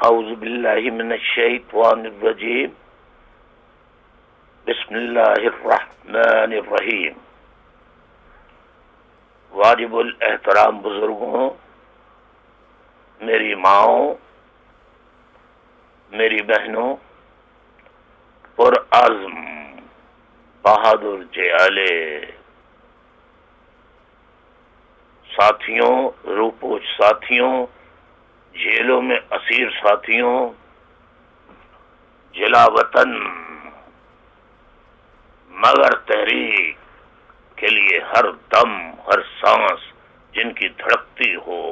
اعوذ باللہ من الشیطان الرجیم بسم اللہ الرحمن الرحیم۔ واجب الاحترام بزرگوں، میری ماؤں، میری بہنوں، پرعزم بہادر جیالے ساتھیوں، روپوش ساتھیوں، جیلوں میں اسیر ساتھیوں، جلا وطن مگر تحریک کے لیے ہر دم ہر سانس جن کی دھڑکتی ہو،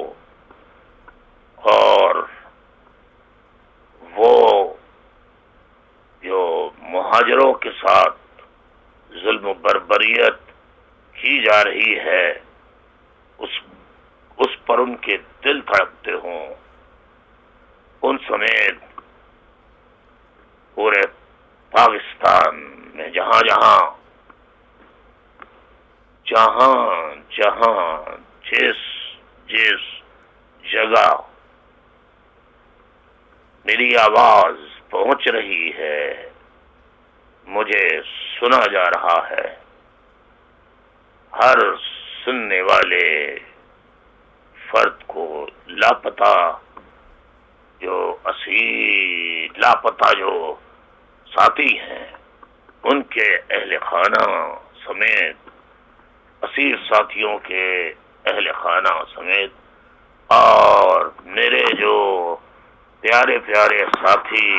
اور وہ جو مہاجروں کے ساتھ ظلم و بربریت کی جا رہی ہے اس پر ان کے دل دھڑکتے ہوں، ان سمیت پورے پاکستان میں جہاں جس جگہ میری آواز پہنچ رہی ہے، مجھے سنا جا رہا ہے، ہر سننے والے فرد کو لاپتہ جو ساتھی ہیں، ان کے اہل خانہ سمیت، اسیر ساتھیوں کے اہل خانہ سمیت، اور میرے جو پیارے پیارے ساتھی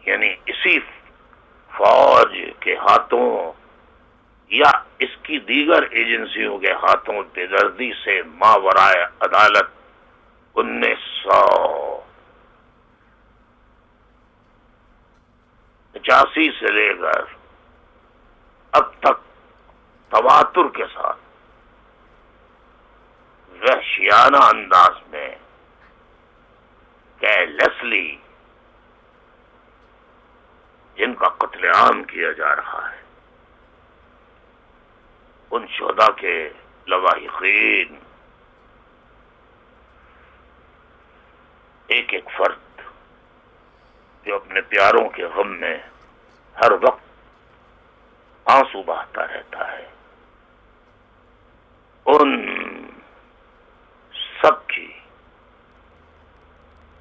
یعنی اسی فوج کے ہاتھوں یا اس کی دیگر ایجنسیوں کے ہاتھوں بے دردی سے ماورائے عدالت 1985 سے لے کر اب تک تواتر کے ساتھ وحشیانہ انداز میں کیرلیسلی جن کا قتل عام کیا جا رہا ہے، ان شہداء کے لواحقین، ایک ایک فرد جو اپنے پیاروں کے غم میں ہر وقت آنسو بہاتا رہتا ہے، ان سب کی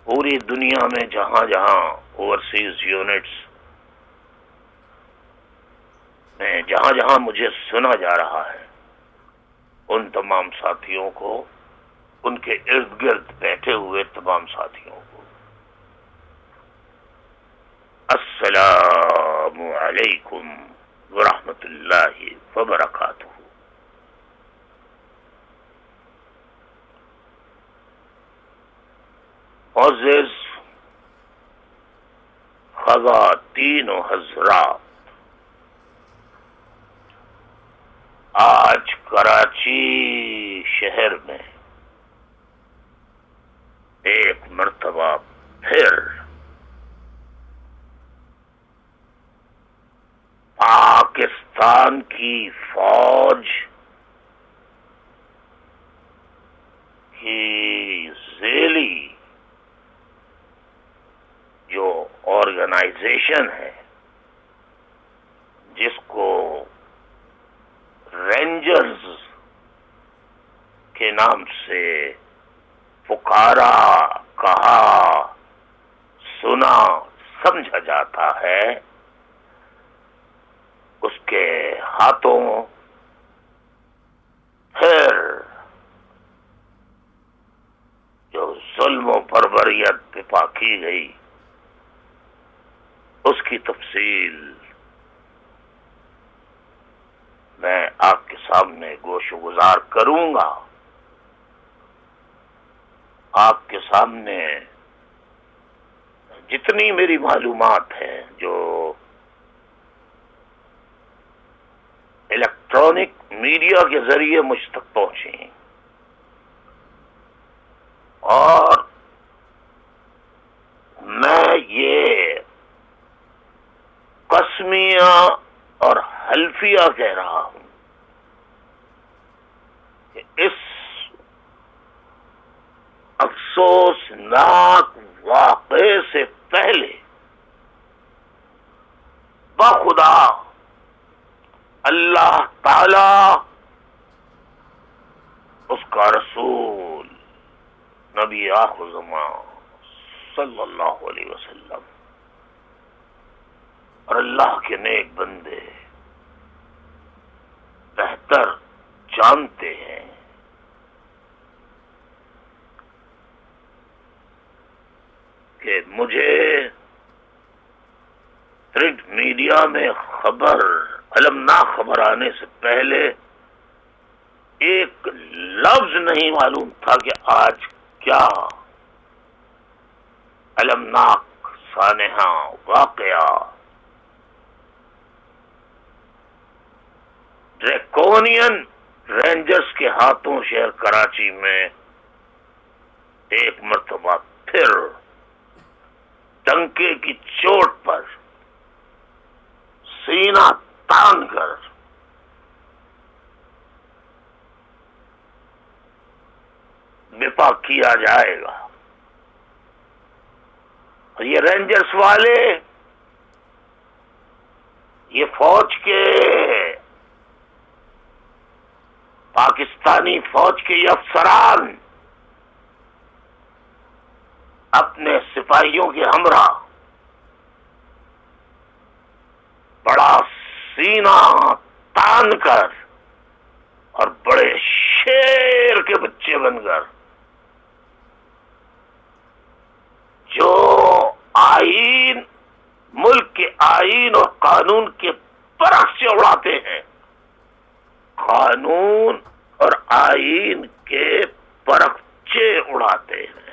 پوری دنیا میں جہاں اوورسیز یونٹس میں جہاں مجھے سنا جا رہا ہے، ان تمام ساتھیوں کو، ان کے ارد گرد بیٹھے ہوئے تمام ساتھیوں کو السلام علیکم ورحمۃ اللہ وبرکاتہ۔ معزز خواتین و حضرات، آج کراچی شہر میں ایک مرتبہ پھر پاکستان کی فوج کی ذیلی جو آرگنائزیشن ہے، جس کو رینجرز کے نام سے پکارا، کہا، سنا، سمجھا جاتا ہے، اس کے ہاتھوں پھر جو ظلم و بربریت برپا کی گئی، اس کی تفصیل میں آپ کے سامنے گوش و گزار کروں گا۔ آپ کے سامنے جتنی میری معلومات ہیں جو الیکٹرانک میڈیا کے ذریعے مجھ تک پہنچی، اور میں یہ قسمیہ اور حلفیہ کہہ رہا ہوں کہ اس افسوسناک واقعے سے پہلے بخدا اللہ تعالی اس کا رسول نبی آخر زمان صلی اللہ علیہ وسلم اور اللہ کے نیک بندے بہتر جانتے ہیں کہ مجھے پرنٹ میڈیا میں خبر المناک خبر آنے سے پہلے ایک لفظ نہیں معلوم تھا کہ آج کیا المناک سانحہ واقعہ ڈریکونین رینجرز کے ہاتھوں شہر کراچی میں ایک مرتبہ پھر ڈنکے کی چوٹ پر سینہ تان کر بپا کیا جائے گا. اور یہ رینجرز والے یہ فوج کے پاکستانی فوج کے یہ افسران اپنے سپاہیوں کے ہمراہ بڑا سینہ تان کر اور بڑے شیر کے بچے بن کر جو آئین ملک کے آئین اور قانون کے برعکس سے اڑاتے ہیں، قانون اور آئین کے پرخچے اڑاتے ہیں.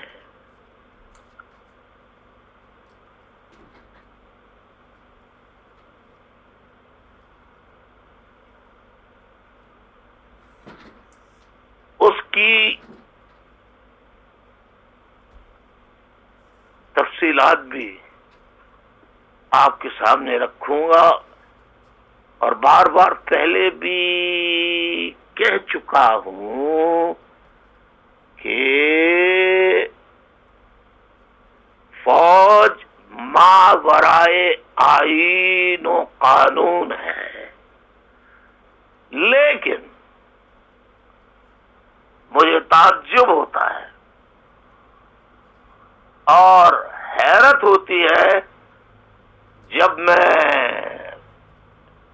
اس کی تفصیلات بھی آپ کے سامنے رکھوں گا، اور بار بار پہلے بھی کہہ چکا ہوں کہ فوج ماورائے آئین و قانون ہے، لیکن مجھے تعجب ہوتا ہے اور حیرت ہوتی ہے جب میں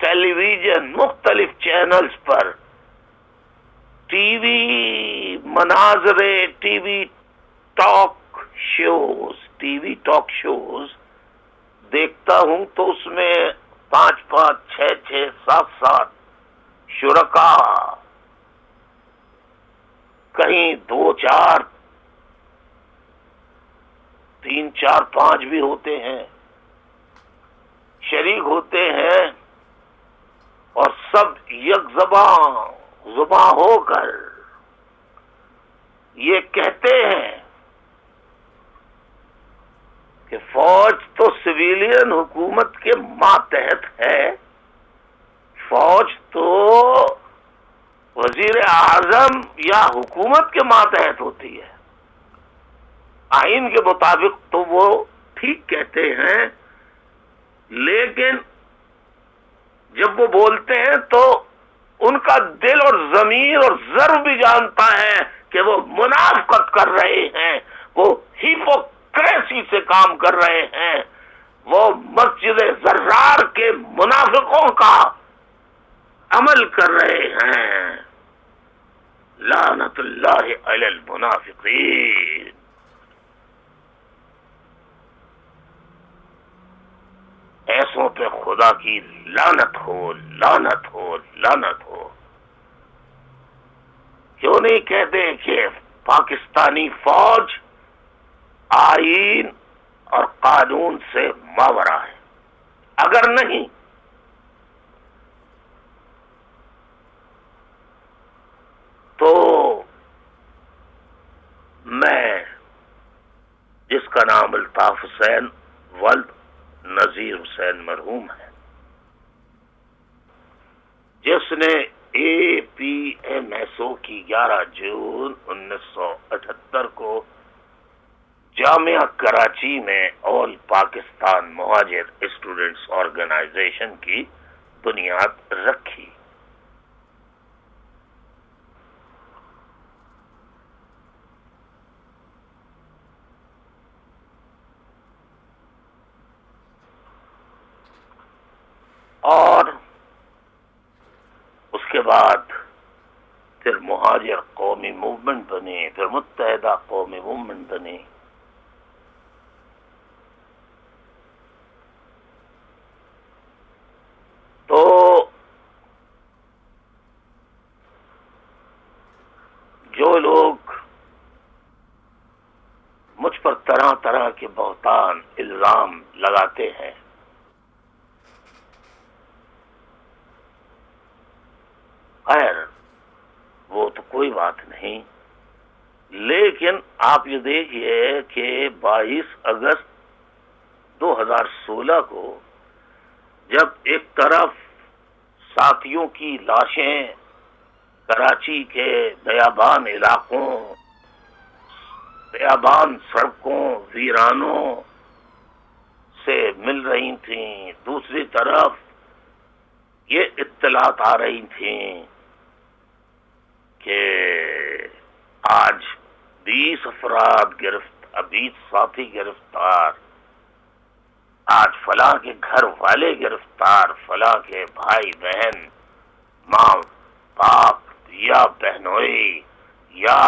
ٹیلی ویژن مختلف چینلز پر ٹی وی مناظرے ٹی وی ٹاک شوز دیکھتا ہوں تو اس میں 5 6 7 شرکاء، کہیں 2 4 3 4 5 بھی ہوتے ہیں، شریک ہوتے ہیں، اور سب یک زباں ہو کر یہ کہتے ہیں کہ فوج تو سویلین حکومت کے ماتحت ہے، فوج تو وزیر اعظم یا حکومت کے ماتحت ہوتی ہے، آئین کے مطابق تو وہ ٹھیک کہتے ہیں، لیکن جب وہ بولتے ہیں تو ان کا دل اور ضمیر اور ضرب بھی جانتا ہے کہ وہ منافقت کر رہے ہیں، وہ ہیپوکریسی سے کام کر رہے ہیں، وہ مسجد زرار کے منافقوں کا عمل کر رہے ہیں. لعنت اللہ علی المنافقین. ایسوں پہ خدا کی لعنت ہو، لعنت ہو، لعنت ہو. کیوں نہیں کہتے کہ پاکستانی فوج آئین اور قانون سے ماورا ہے؟ اگر نہیں تو میں، جس کا نام الطاف حسین ولد نذیر حسین مرحوم ہے، جس نے اے پی ایم ایس او کی 11 جون 1978 کو جامعہ کراچی میں آل پاکستان مہاجر اسٹوڈنٹس آرگنائزیشن کی بنیاد رکھی. اور اس کے بعد پھر مہاجر قومی موومنٹ بنی، پھر متحدہ قومی موومنٹ بنی. تو جو لوگ مجھ پر طرح طرح کے بہتان الزام لگاتے ہیں، خیر وہ تو کوئی بات نہیں، لیکن آپ یہ دیکھیے کہ 22 اگست 2016 کو جب ایک طرف ساتھیوں کی لاشیں کراچی کے بیابان علاقوں، بیابان سڑکوں، ویرانوں سے مل رہی تھیں، دوسری طرف یہ اطلاعات آ رہی تھیں کہ آج 20 افراد 20 ساتھی گرفتار، آج فلاں کے گھر والے گرفتار، فلاں کے بھائی بہن، ماں باپ یا بہنوئی یا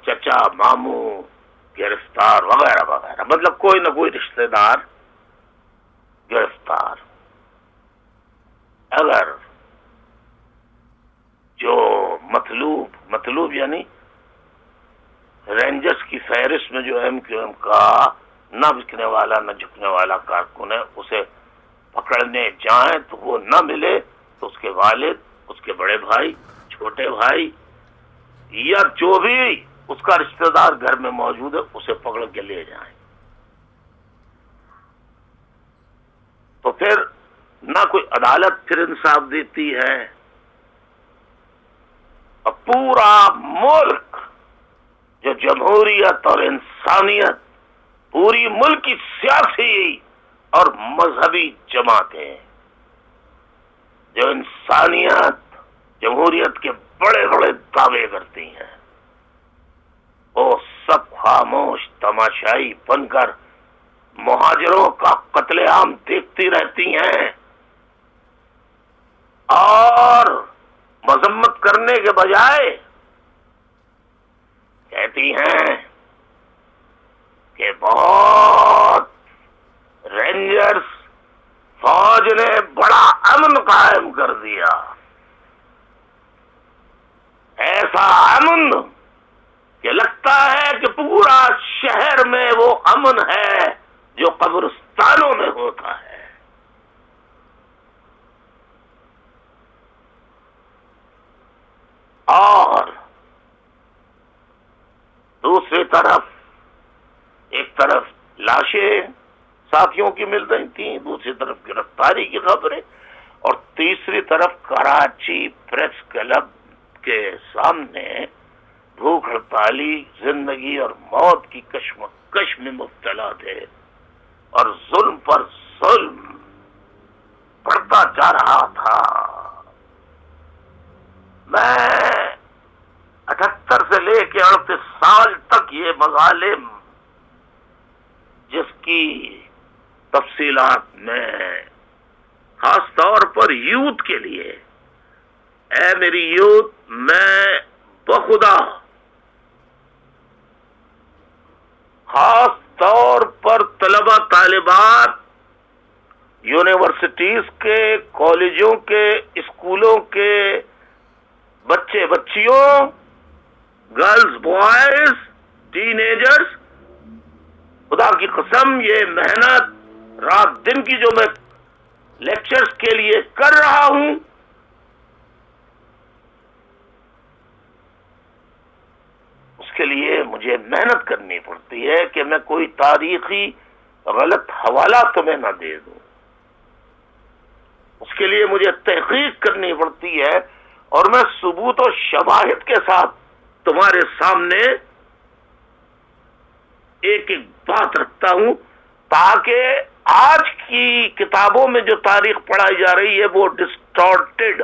چچا ماموں گرفتار وغیرہ وغیرہ، مطلب کوئی نہ کوئی رشتہ دار گرفتار. اگر جو مطلوب یعنی رینجرز کی فہرست میں جو ایم کیو ایم کا نہ بکنے والا نہ جھکنے والا کارکن ہے اسے پکڑنے جائیں تو وہ نہ ملے تو اس کے والد، اس کے بڑے بھائی، چھوٹے بھائی یا جو بھی اس کا رشتہ دار گھر میں موجود ہے اسے پکڑ کے لے جائیں. تو پھر نہ کوئی عدالت پھر انصاف دیتی ہے، اور پورا ملک جو جمہوریت اور انسانیت، پوری ملک کی سیاسی اور مذہبی جماعتیں جو انسانیت جمہوریت کے بڑے بڑے دعوے کرتی ہیں، وہ سب خاموش تماشائی بن کر مہاجروں کا قتل عام دیکھتی رہتی ہیں اور مذمت کرنے کے بجائے کہتی ہیں کہ بہت رینجرز فوج نے بڑا امن قائم کر دیا، ایسا امن کہ لگتا ہے کہ پورا شہر میں وہ امن ہے جو قبرستانوں میں ہوتا ہے. اور دوسری طرف ایک طرف لاشیں ساتھیوں کی مل رہی تھیں، دوسری طرف گرفتاری کی خبریں، اور تیسری طرف کراچی پریس کلب کے سامنے بھوک ہڑتالی زندگی اور موت کی کشمکش میں مبتلا تھے، اور ظلم پر ظلم بڑھتا جا رہا تھا. میں 78 سے لے کے 38 سال تک یہ مظالم جس کی تفصیلات میں خاص طور پر یوتھ کے لیے، اے میری یوتھ، میں بخدا خاص طور پر طلبہ طالبات، یونیورسٹیز کے، کالجوں کے، اسکولوں کے بچے بچیوں، گرلز بوائز، ٹین ایجرز، خدا کی قسم یہ محنت رات دن کی جو میں لیکچرز کے لیے کر رہا ہوں، اس کے لیے مجھے محنت کرنی پڑتی ہے کہ میں کوئی تاریخی غلط حوالہ تمہیں نہ دے دوں. اس کے لیے مجھے تحقیق کرنی پڑتی ہے، اور میں ثبوت و شواہد کے ساتھ تمہارے سامنے ایک ایک بات رکھتا ہوں تاکہ آج کی کتابوں میں جو تاریخ پڑھائی جا رہی ہے وہ ڈسٹارٹیڈ،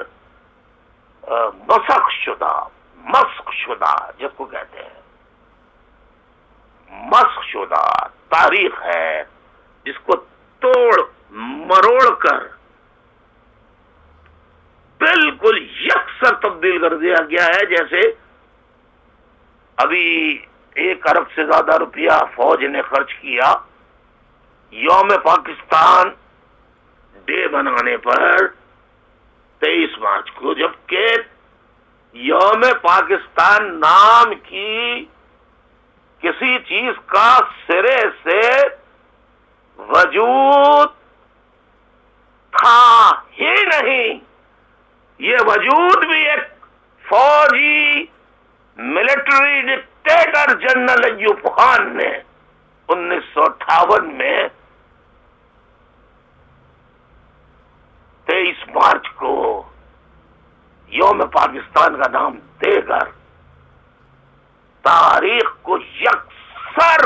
مسخ شدہ جس کو کہتے ہیں مسخ شدہ تاریخ ہے، جس کو توڑ مروڑ کر بالکل یکسر تبدیل کر دیا گیا ہے. جیسے ابھی 1 ارب سے زیادہ روپیہ فوج نے خرچ کیا یوم پاکستان ڈے بنانے پر 23 مارچ کو، جبکہ یوم پاکستان نام کی کسی چیز کا سرے سے وجود تھا ہی نہیں. یہ وجود بھی ایک فوجی military dictator general Ayub Khan نے 1958 میں 23 مارچ کو یوم پاکستان کا نام دے کر تاریخ کو یکسر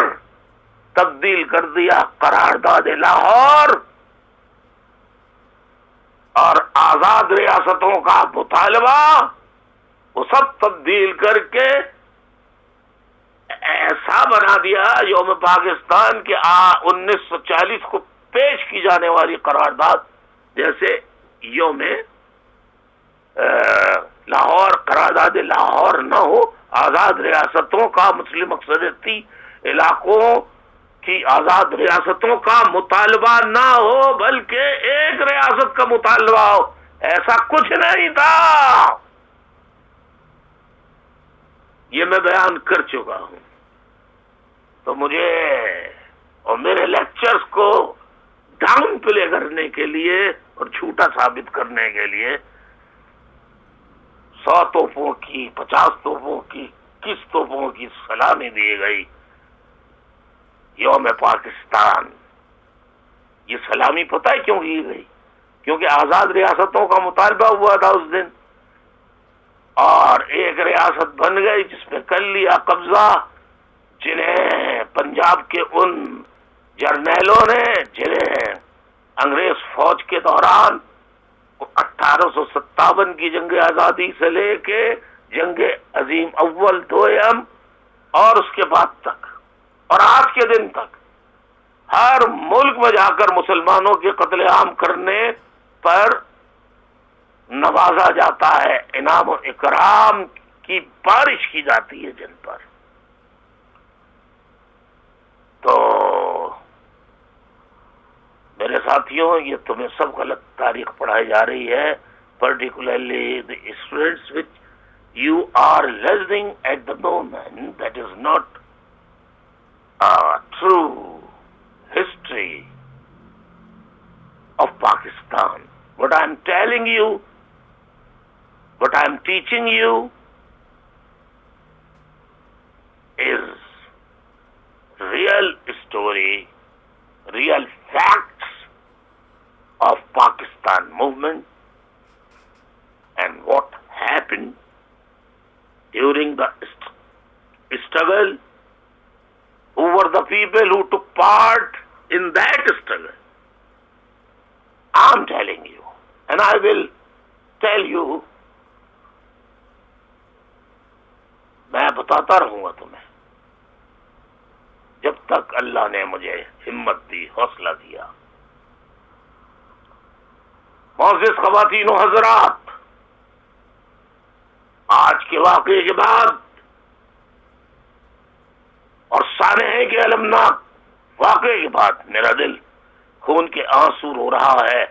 تبدیل کر دیا. قرارداد لاہور اور آزاد ریاستوں کا مطالبہ وہ سب تبدیل کر کے ایسا بنا دیا یوم پاکستان کے 1940 کو پیش کی جانے والی قرارداد جیسے یوم لاہور، قرارداد لاہور نہ ہو، آزاد ریاستوں کا مسلم اکثریتی علاقوں کی آزاد ریاستوں کا مطالبہ نہ ہو بلکہ ایک ریاست کا مطالبہ ہو. ایسا کچھ نہیں تھا. یہ میں بیان کر چکا ہوں. تو مجھے اور میرے لیکچرز کو ڈاؤن پلے کرنے کے لیے اور جھوٹا ثابت کرنے کے لیے 100 توپوں کی، 50 توپوں کی، 21 توپوں کی سلامی دی گئی یوم پاکستان. یہ سلامی پتہ ہے کیوں کی گئی؟ کیونکہ آزاد ریاستوں کا مطالبہ ہوا تھا اس دن، اور ایک ریاست بن گئی جس پہ کر لیا قبضہ جنہیں پنجاب کے ان جرنیلوں نے جنہیں انگریز فوج کے دوران 1857 کی جنگ آزادی سے لے کے جنگ عظیم اول دوئم اور اس کے بعد تک اور آج کے دن تک ہر ملک میں جا کر مسلمانوں کے قتل عام کرنے پر نوازا جاتا ہے، انعام و اکرام کی بارش کی جاتی ہے جن پر. تو میرے ساتھیوں، یہ تمہیں سب غلط تاریخ پڑھائی جا رہی ہے، particularly the students which you are listening at the moment. That is not a true history of Pakistan. What I am telling you, what I am teaching you is real story, real facts of Pakistan movement and what happened during the struggle, who were the people who took part in that struggle. I am telling you, and I will tell you. میں بتاتا رہوں گا تمہیں جب تک اللہ نے مجھے ہمت دی، حوصلہ دیا. معزز خواتین و حضرات، آج کے واقعے کے بعد اور سانحے کے المناک واقعے کے بعد میرا دل خون کے آنسو رو رہا ہے،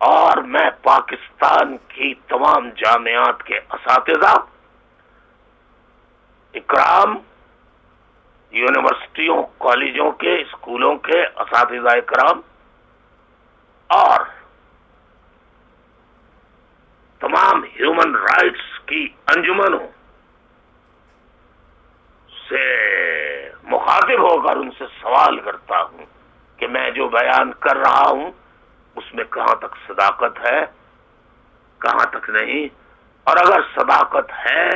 اور میں پاکستان کی تمام جامعات کے اساتذہ اکرام، یونیورسٹیوں، کالجوں کے، اسکولوں کے اساتذہ اکرام اور تمام ہیومن رائٹس کی انجمنوں سے مخاطب ہو کر ان سے سوال کرتا ہوں کہ میں جو بیان کر رہا ہوں اس میں کہاں تک صداقت ہے، کہاں تک نہیں، اور اگر صداقت ہے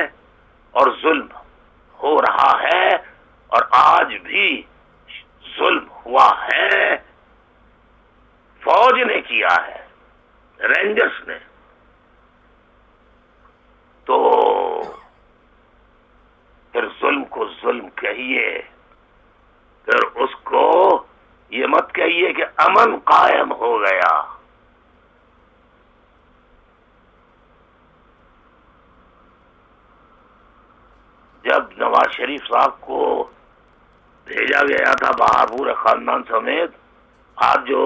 اور ظلم ہو رہا ہے اور آج بھی ظلم ہوا ہے فوج نے کیا ہے، رینجرز نے، تو پھر ظلم کو ظلم کہیے، پھر اس کو یہ مت کہیے کہ امن قائم ہو گیا۔ جب نواز شریف صاحب کو بھیجا گیا تھا باہر پورے خاندان سمیت، آج جو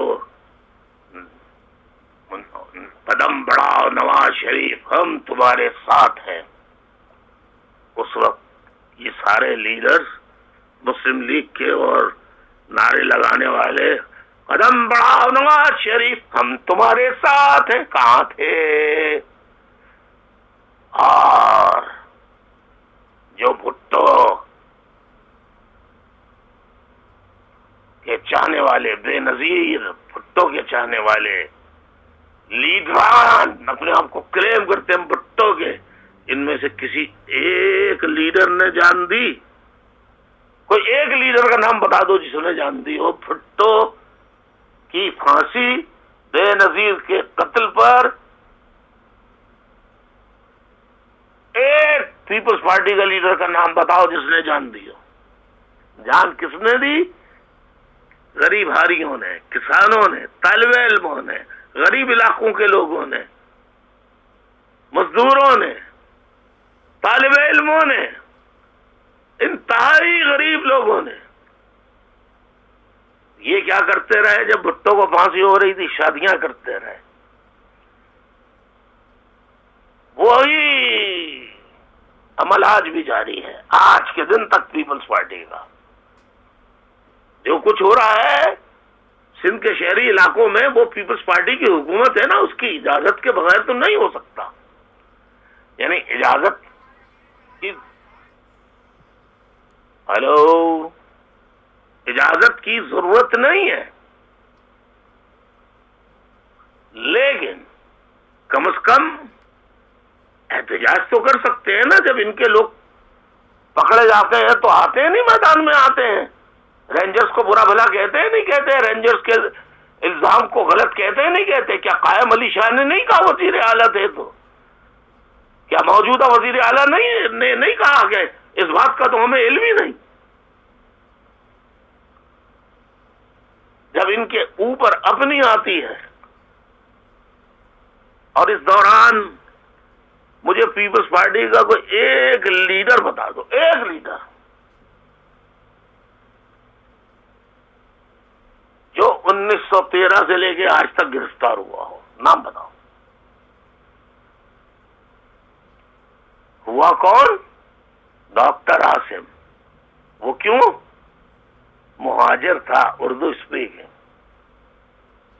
قدم بڑھاؤ نواز شریف ہم تمہارے ساتھ ہیں، اس وقت یہ سارے لیڈرز مسلم لیگ کے اور نعرے لگانے والے قدم بڑھاؤ نواز شریف ہم تمہارے ساتھ ہیں کہاں تھے؟ اور جو بھٹو کے چاہنے والے، بے نظیر بھٹو کے چاہنے والے لیڈران اپنے آپ کو کلیم کرتے ہیں بھٹو کے، ان میں سے کسی ایک لیڈر نے جان دی؟ کوئی ایک لیڈر کا نام بتا دو جس نے جان دی ہو بھٹو کی پھانسی، بے نظیر کے قتل پر؟ ایک پیپلز پارٹی کا لیڈر کا نام بتاؤ جس نے جان دی ہو۔ جان کس نے دی؟ غریب ہاریوں نے، کسانوں نے، طالب علموں نے، غریب علاقوں کے لوگوں نے، مزدوروں نے، طالب علموں نے، انتہائی غریب لوگوں نے۔ یہ کیا کرتے رہے جب بھٹو کو پھانسی ہو رہی تھی؟ شادیاں کرتے رہے۔ وہی عمل آج بھی جاری ہے، آج کے دن تک پیپلز پارٹی کا جو کچھ ہو رہا ہے سندھ کے شہری علاقوں میں، وہ پیپلز پارٹی کی حکومت ہے نا، اس کی اجازت کے بغیر تو نہیں ہو سکتا۔ یعنی اجازت کی، ہلو، اجازت کی ضرورت نہیں ہے، لیکن کم از کم احتجاج تو کر سکتے ہیں نا۔ جب ان کے لوگ پکڑے جاتے ہیں تو آتے ہیں، نہیں میدان میں آتے ہیں، رینجرز کو برا بھلا کہتے ہیں نہیں کہتے، رینجرز کے الزام کو غلط کہتے ہیں نہیں کہتے؟ کیا قائم علی شاہ نے نہیں کہا وزیر اعلیٰ تھے تو؟ کیا موجودہ وزیر اعلیٰ نے نہیں کہا کہ اس بات کا تو ہمیں علم ہی نہیں؟ جب ان کے اوپر اپنی آتی ہے، اور اس دوران مجھے پیپلز پارٹی کا کوئی ایک لیڈر بتا دو، ایک لیڈر جو 1913 سے لے کے آج تک گرفتار ہوا ہو، نام بتاؤ۔ ہوا کون؟ ڈاکٹر عاصم۔ وہ کیوں؟ مہاجر تھا، اردو اسپیکنگ،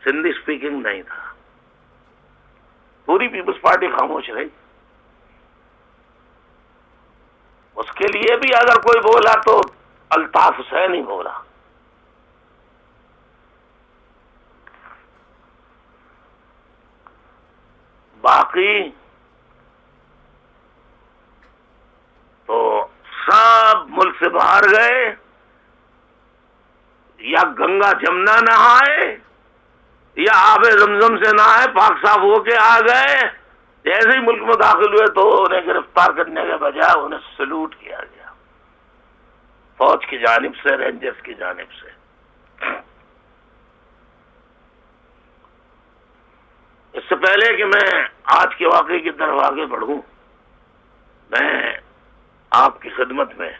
سندھی اسپیکنگ نہیں تھا۔ پوری پیپلز پارٹی خاموش رہی۔ اس کے لیے بھی اگر کوئی بولا تو الطاف حسین ہی بولا۔ باقی تو سب ملک سے باہر گئے، یا گنگا جمنا نہائے، یا آب زمزم سے نہائے، پاک صاف ہو کے آ گئے۔ جیسے ہی ملک میں داخل ہوئے تو انہیں گرفتار کرنے کے بجائے انہیں سلوٹ کیا گیا، فوج کی جانب سے، رینجرز کی جانب سے۔ اس سے پہلے کہ میں آج کے واقعے کی طرف آگے بڑھوں، میں آپ کی خدمت میں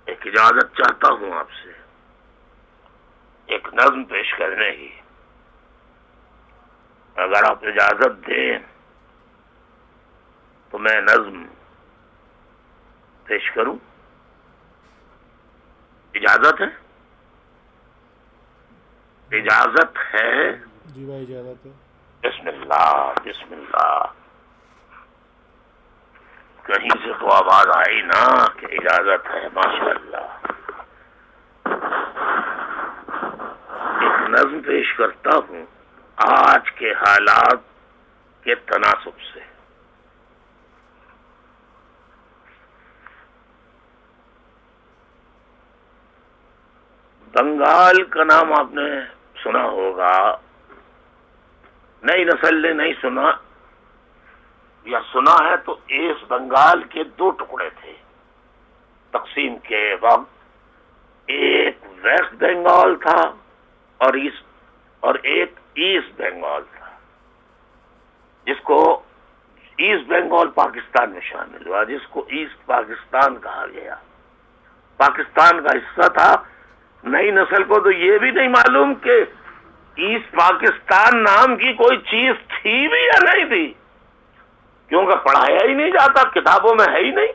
ایک اجازت چاہتا ہوں، آپ سے ایک نظم پیش کرنے کی۔ اگر آپ اجازت دیں تو میں نظم پیش کروں؟ اجازت ہے؟ اجازت ہے؟ جی بھائی اجازت ہے۔ بسم اللہ، بسم اللہ۔ کہیں سے تو آواز آئی نا کہ اجازت ہے، ماشاءاللہ۔ ایک نظم پیش کرتا ہوں آج کے حالات کے تناسب سے۔ بنگال کا نام آپ نے سنا ہوگا، نئی نسل نے نہیں سنا، یا سنا ہے تو ایسٹ بنگال کے دو ٹکڑے تھے تقسیم کے وقت، ایک ویسٹ بنگال تھا اور ایک ایسٹ بنگال تھا، جس کو ایسٹ بنگال پاکستان میں شامل ہوا، جس کو ایسٹ پاکستان کہا گیا، پاکستان کا حصہ تھا۔ نئی نسل کو تو یہ بھی نہیں معلوم کہ ایسٹ پاکستان نام کی کوئی چیز تھی بھی یا نہیں تھی، کیونکہ پڑھایا ہی نہیں جاتا، کتابوں میں ہے ہی نہیں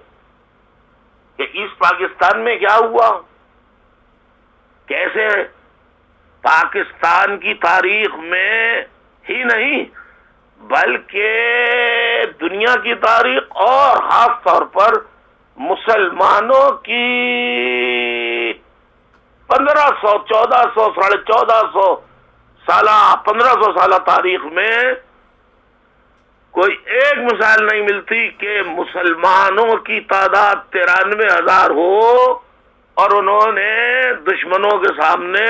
کہ ایسٹ پاکستان میں کیا ہوا، کیسے پاکستان کی تاریخ میں ہی نہیں بلکہ دنیا کی تاریخ اور خاص طور پر مسلمانوں کی 1500 1400 1450 سالہ 1500 سالہ تاریخ میں کوئی ایک مثال نہیں ملتی کہ مسلمانوں کی تعداد 93,000 ہو اور انہوں نے دشمنوں کے سامنے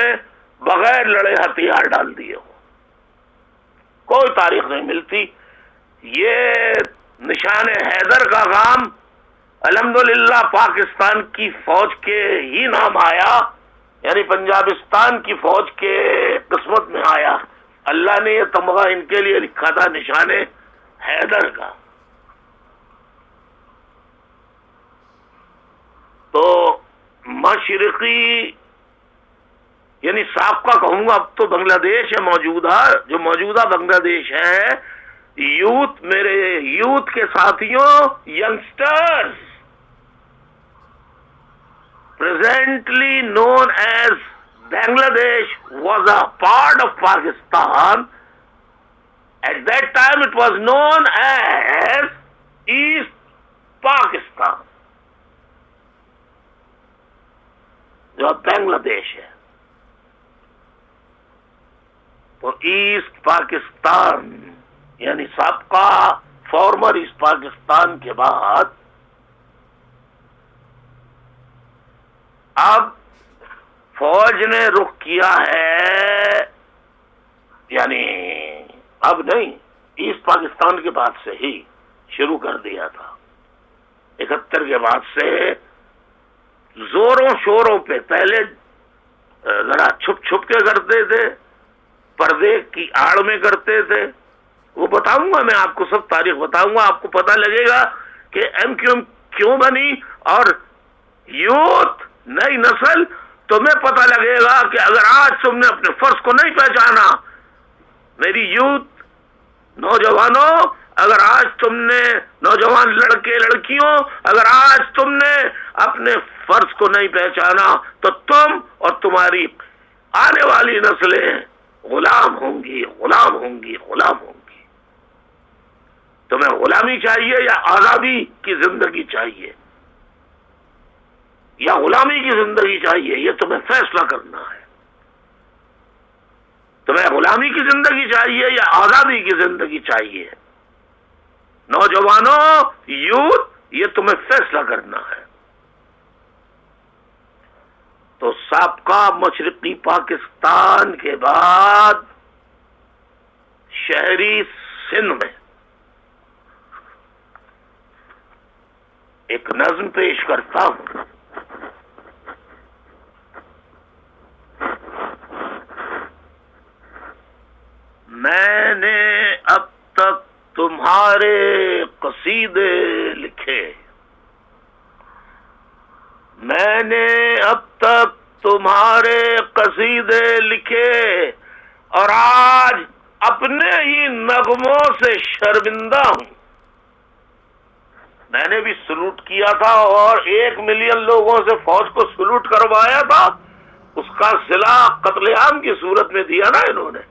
بغیر لڑے ہتھیار ڈال دیے ہو، کوئی تاریخ نہیں ملتی۔ یہ نشان حیدر کا کام الحمدللہ پاکستان کی فوج کے ہی نام آیا، یعنی پنجابستان کی فوج کے قسمت میں آیا، اللہ نے یہ تمغہ ان کے لیے لکھا تھا نشان حیدر کا۔ تو مشرقی یعنی سابقہ کہوں گا، اب تو بنگلہ دیش ہے موجودہ، جو موجودہ بنگلہ دیش ہے، یوتھ، میرے یوتھ کے ساتھیوں، youngsters, presently known as Bangladesh was a part of Pakistan. At that time it was known as East Pakistan, جو بنگلہ دیش ہے۔ تو ایسٹ پاکستان یعنی سابقہ فارمر ایسٹ پاکستان کے بعد اب فوج نے رخ کیا ہے، یعنی اب نہیں، ایسٹ پاکستان کے بعد سے ہی شروع کر دیا تھا، 71 کے بعد سے زوروں شوروں پہ، پہلے ذرا چھپ چھپ کے کرتے تھے، پردے کی آڑ میں کرتے تھے، وہ بتاؤں گا میں آپ کو، سب تاریخ بتاؤں گا، آپ کو پتہ لگے گا کہ ایم کیو ایم کیوں بنی، اور یوتھ نئی نسل تمہیں پتہ لگے گا کہ اگر آج تم نے اپنے فرض کو نہیں پہچانا، میری یوتھ نوجوانوں، اگر آج تم نے، نوجوان لڑکے لڑکیوں، اگر آج تم نے اپنے فرض کو نہیں پہچانا تو تم اور تمہاری آنے والی نسلیں غلام ہوں گی، غلام ہوں گی، غلام ہوں گی۔ تمہیں غلامی چاہیے یا آزادی کی زندگی چاہیے، یا غلامی کی زندگی چاہیے، یہ تمہیں فیصلہ کرنا ہے۔ تمہیں غلامی کی زندگی چاہیے یا آزادی کی زندگی چاہیے، نوجوانوں، یوتھ، یہ تمہیں فیصلہ کرنا ہے۔ تو سابقہ مشرقی پاکستان کے بعد شہری سندھ میں ایک نظم پیش کرتا ہوں۔ میں نے اب تک تمہارے قصیدے لکھے، میں نے اب تک تمہارے قصیدے لکھے، اور آج اپنے ہی نغموں سے شرمندہ ہوں۔ میں نے بھی سلوٹ کیا تھا اور 1 ملین لوگوں سے فوج کو سلوٹ کروایا تھا، اس کا صلہ قتل عام کی صورت میں دیا نا انہوں نے۔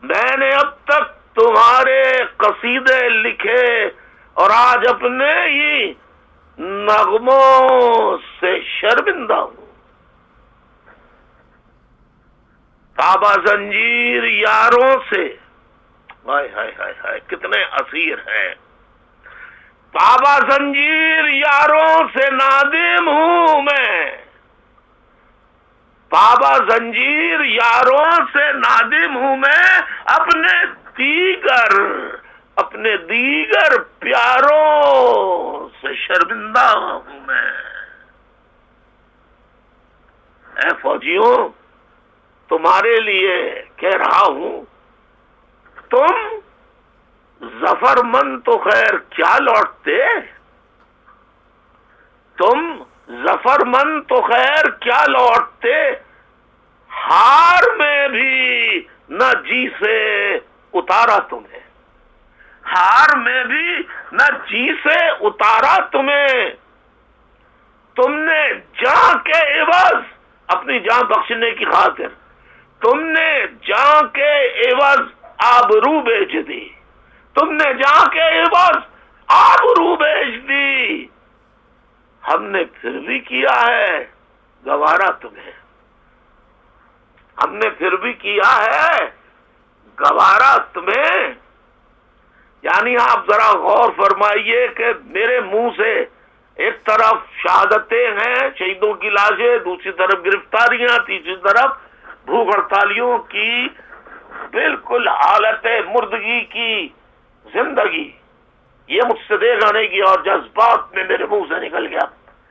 میں نے اب تک تمہارے قصیدے لکھے اور آج اپنے ہی نغموں سے شرمندہ ہوں۔ تابہ زنجیر یاروں سے، ہائے ہائے ہائے ہائے کتنے اسیر ہیں، تابہ زنجیر یاروں سے نادم ہوں میں، بابا زنجیر یاروں سے نادم ہوں میں، اپنے دیگر پیاروں سے شرمندہ ہوں میں۔ اے فوجیوں، تمہارے لیے کہہ رہا ہوں، تم ظفر مند تو خیر کیا لوٹتے، تم ظفر مند تو خیر کیا لوٹتے، ہار میں بھی نہ جی سے اتارا تمہیں، ہار میں بھی نہ جی سے اتارا تمہیں، تم نے جان کے عوض اپنی جان بخشنے کی خاطر، تم نے جان کے عوض آبرو بیچ دی، تم نے جان کے عوض آبرو بیچ دی، ہم نے پھر بھی کیا ہے گوارا تمہیں، ہم نے پھر بھی کیا ہے گوارا تمہیں۔ یعنی آپ ذرا غور فرمائیے کہ میرے منہ سے ایک طرف شہادتیں ہیں، شہیدوں کی لاشیں، دوسری طرف گرفتاریاں، تیسری طرف بھوک ہڑتالیوں کی بالکل حالت مردگی کی زندگی، یہ مجھ سے دیکھا نہیں گیا اور جذبات میں میرے منہ سے نکل گیا،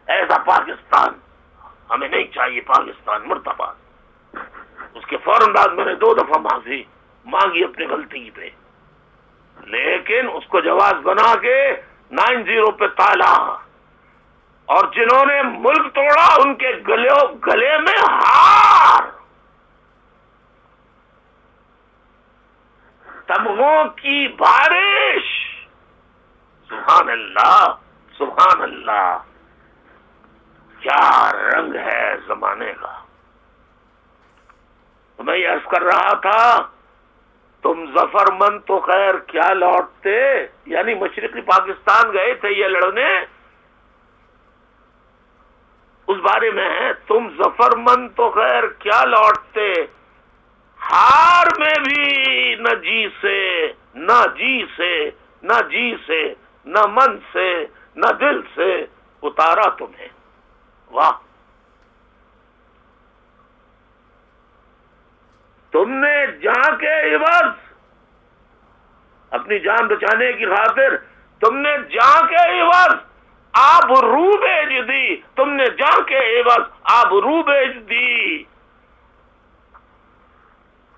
ایسا پاکستان ہمیں نہیں چاہیے، پاکستان مرد آباد۔ اس کے فوراً بعد میں نے 2 دفعہ معافی مانگی اپنی غلطی پہ، لیکن اس کو جواز بنا کے 9-0 پہ تالا، اور جنہوں نے ملک توڑا ان کے گلے میں ہار، تمغوں کی بارش۔ سبحان اللہ، سبحان اللہ، کیا رنگ ہے زمانے کا۔ تو میں یہ عرض کر رہا تھا، تم ظفر مند تو خیر کیا لوٹتے، یعنی مشرقی پاکستان گئے تھے یہ لڑنے، اس بارے میں ہے، تم ظفر مند تو خیر کیا لوٹتے، ہار میں بھی نہ جی سے نہ جی سے نہ جی سے نہ من سے نہ دل سے اتارا تمہیں۔ واہ، تم نے جان کے عوض اپنی جان بچانے کی خاطر، تم نے جان کے عوض آبرو بیچ دی، تم نے جان کے عوض آبرو بیچ دی،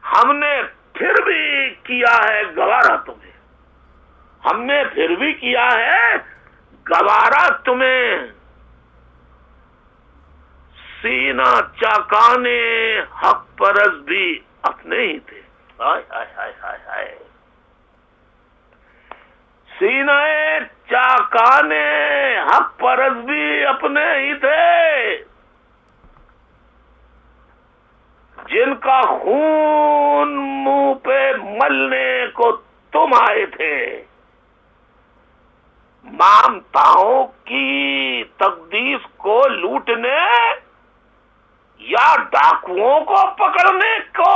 ہم نے پھر بھی کیا ہے گوارا تمہیں، ہم نے پھر بھی کیا ہے گوارا تمہیں، سینہ چاکانے حق پرست بھی اپنے ہی تھے، ہائے ہائے ہائے ہائے ہائے، سینہ چاکانے حق پرست بھی اپنے ہی تھے، جن کا خون منہ پہ ملنے کو تم آئے تھے، مامتاؤں کی تقدیس کو لوٹنے یا ڈاکوؤں کو پکڑنے کو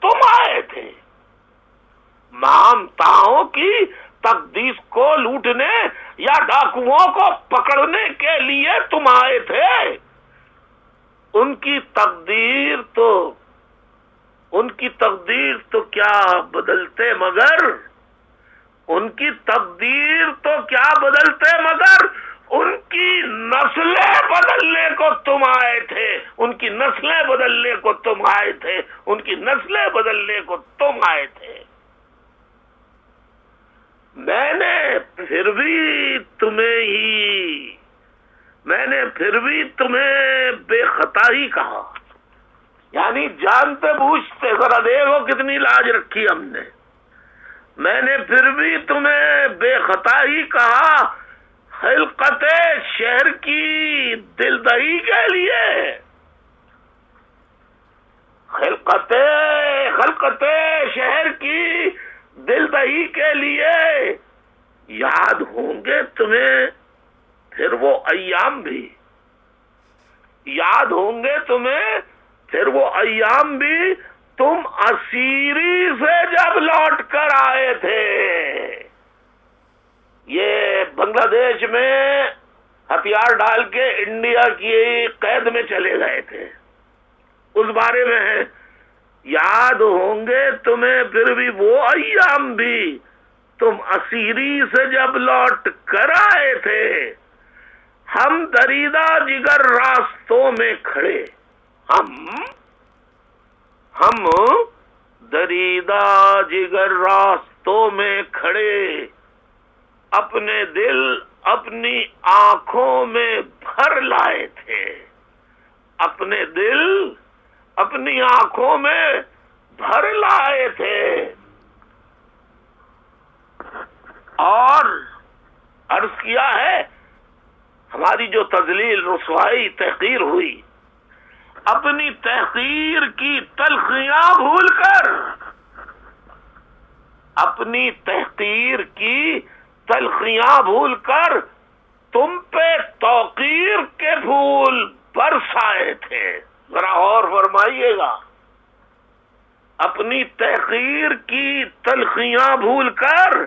تم آئے تھے، مامتاؤں کی تقدیس کو لوٹنے یا ڈاکوؤں کو پکڑنے کے لیے تم آئے تھے، ان کی تقدیر تو کیا بدلتے مگر، ان کی تقدیر تو کیا بدلتے مگر، ان کی نسلیں بدلنے کو تم آئے تھے، ان کی نسلیں بدلنے کو تم آئے تھے، ان کی نسلیں بدلنے کو تم آئے تھے۔ میں نے پھر بھی تمہیں بے خطا ہی کہا، یعنی جانتے بوجھتے، ذرا دیکھو کتنی لاج رکھی ہم نے، میں نے پھر بھی تمہیں بے خطا ہی کہا، خلقت شہر کی دلدہی کے لیے، خلقت شہر کی دلدہی کے لیے، یاد ہوں گے تمہیں پھر وہ ایام بھی، یاد ہوں گے تمہیں پھر وہ ایام بھی، تم اسیری سے جب لوٹ کر آئے تھے، یہ بنگلہ دیش میں ہتھیار ڈال کے انڈیا کی قید میں چلے گئے تھے، اس بارے میں ہے. یاد ہوں گے تمہیں پھر بھی وہ ایام بھی تم اسیری سے جب لوٹ کر آئے تھے. ہم دریدہ جگر راستوں میں کھڑے. ہم دریدہ جگر راستوں میں کھڑے، اپنے دل اپنی آنکھوں میں بھر لائے تھے. اپنے دل اپنی آنکھوں میں بھر لائے تھے. اور عرض کیا ہے ہماری جو تذلیل، رسوائی، تحقیر ہوئی، اپنی تحقیر کی تلخیاں بھول کر، اپنی تحقیر کی تلخیاں بھول کر تم پہ توقیر کے پھول برسائے تھے. ذرا اور فرمائیے گا. اپنی تحقیر کی تلخیاں بھول کر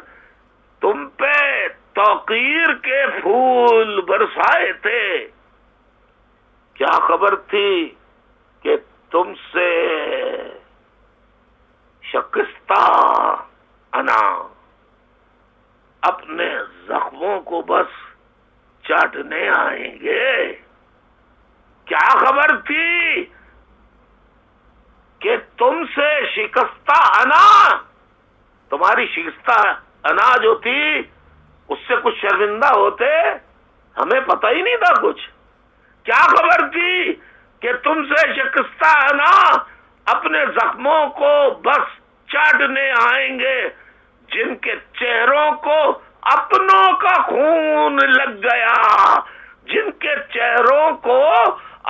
تم پہ توقیر کے پھول برسائے تھے. کیا خبر تھی کہ تم سے شکستہ انا اپنے زخموں کو بس چاٹنے آئیں گے. کیا خبر تھی کہ تم سے شکستہ انا، تمہاری شکستہ انا جو تھی اس سے کچھ شرمندہ ہوتے؟ ہمیں پتہ ہی نہیں تھا کچھ. کیا خبر تھی کہ تم سے شکستہ انا اپنے زخموں کو بس چاٹنے آئیں گے، جن کے چہروں کو اپنوں کا خون لگ گیا، جن کے چہروں کو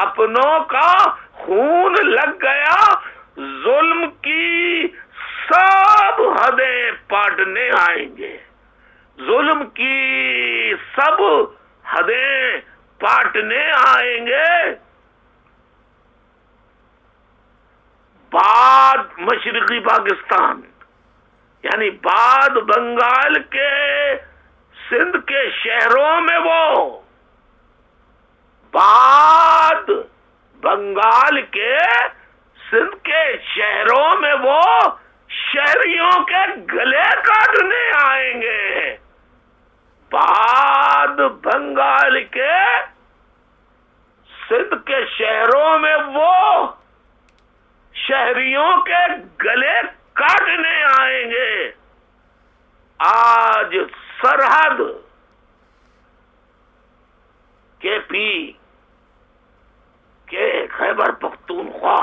اپنوں کا خون لگ گیا. ظلم کی سب حدیں پاٹنے آئیں گے، ظلم کی سب حدیں پاٹنے آئیں گے. بعد مشرقی پاکستان یعنی بعد بنگال کے سندھ کے شہروں میں، وہ بعد بنگال کے سندھ کے شہروں میں وہ شہریوں کے گلے کاٹنے آئیں گے. بعد بنگال کے سندھ کے شہروں میں وہ شہریوں کے گلے کاٹنے آئیں گے. آج سرحد کے پی کے خیبر پختونخوا،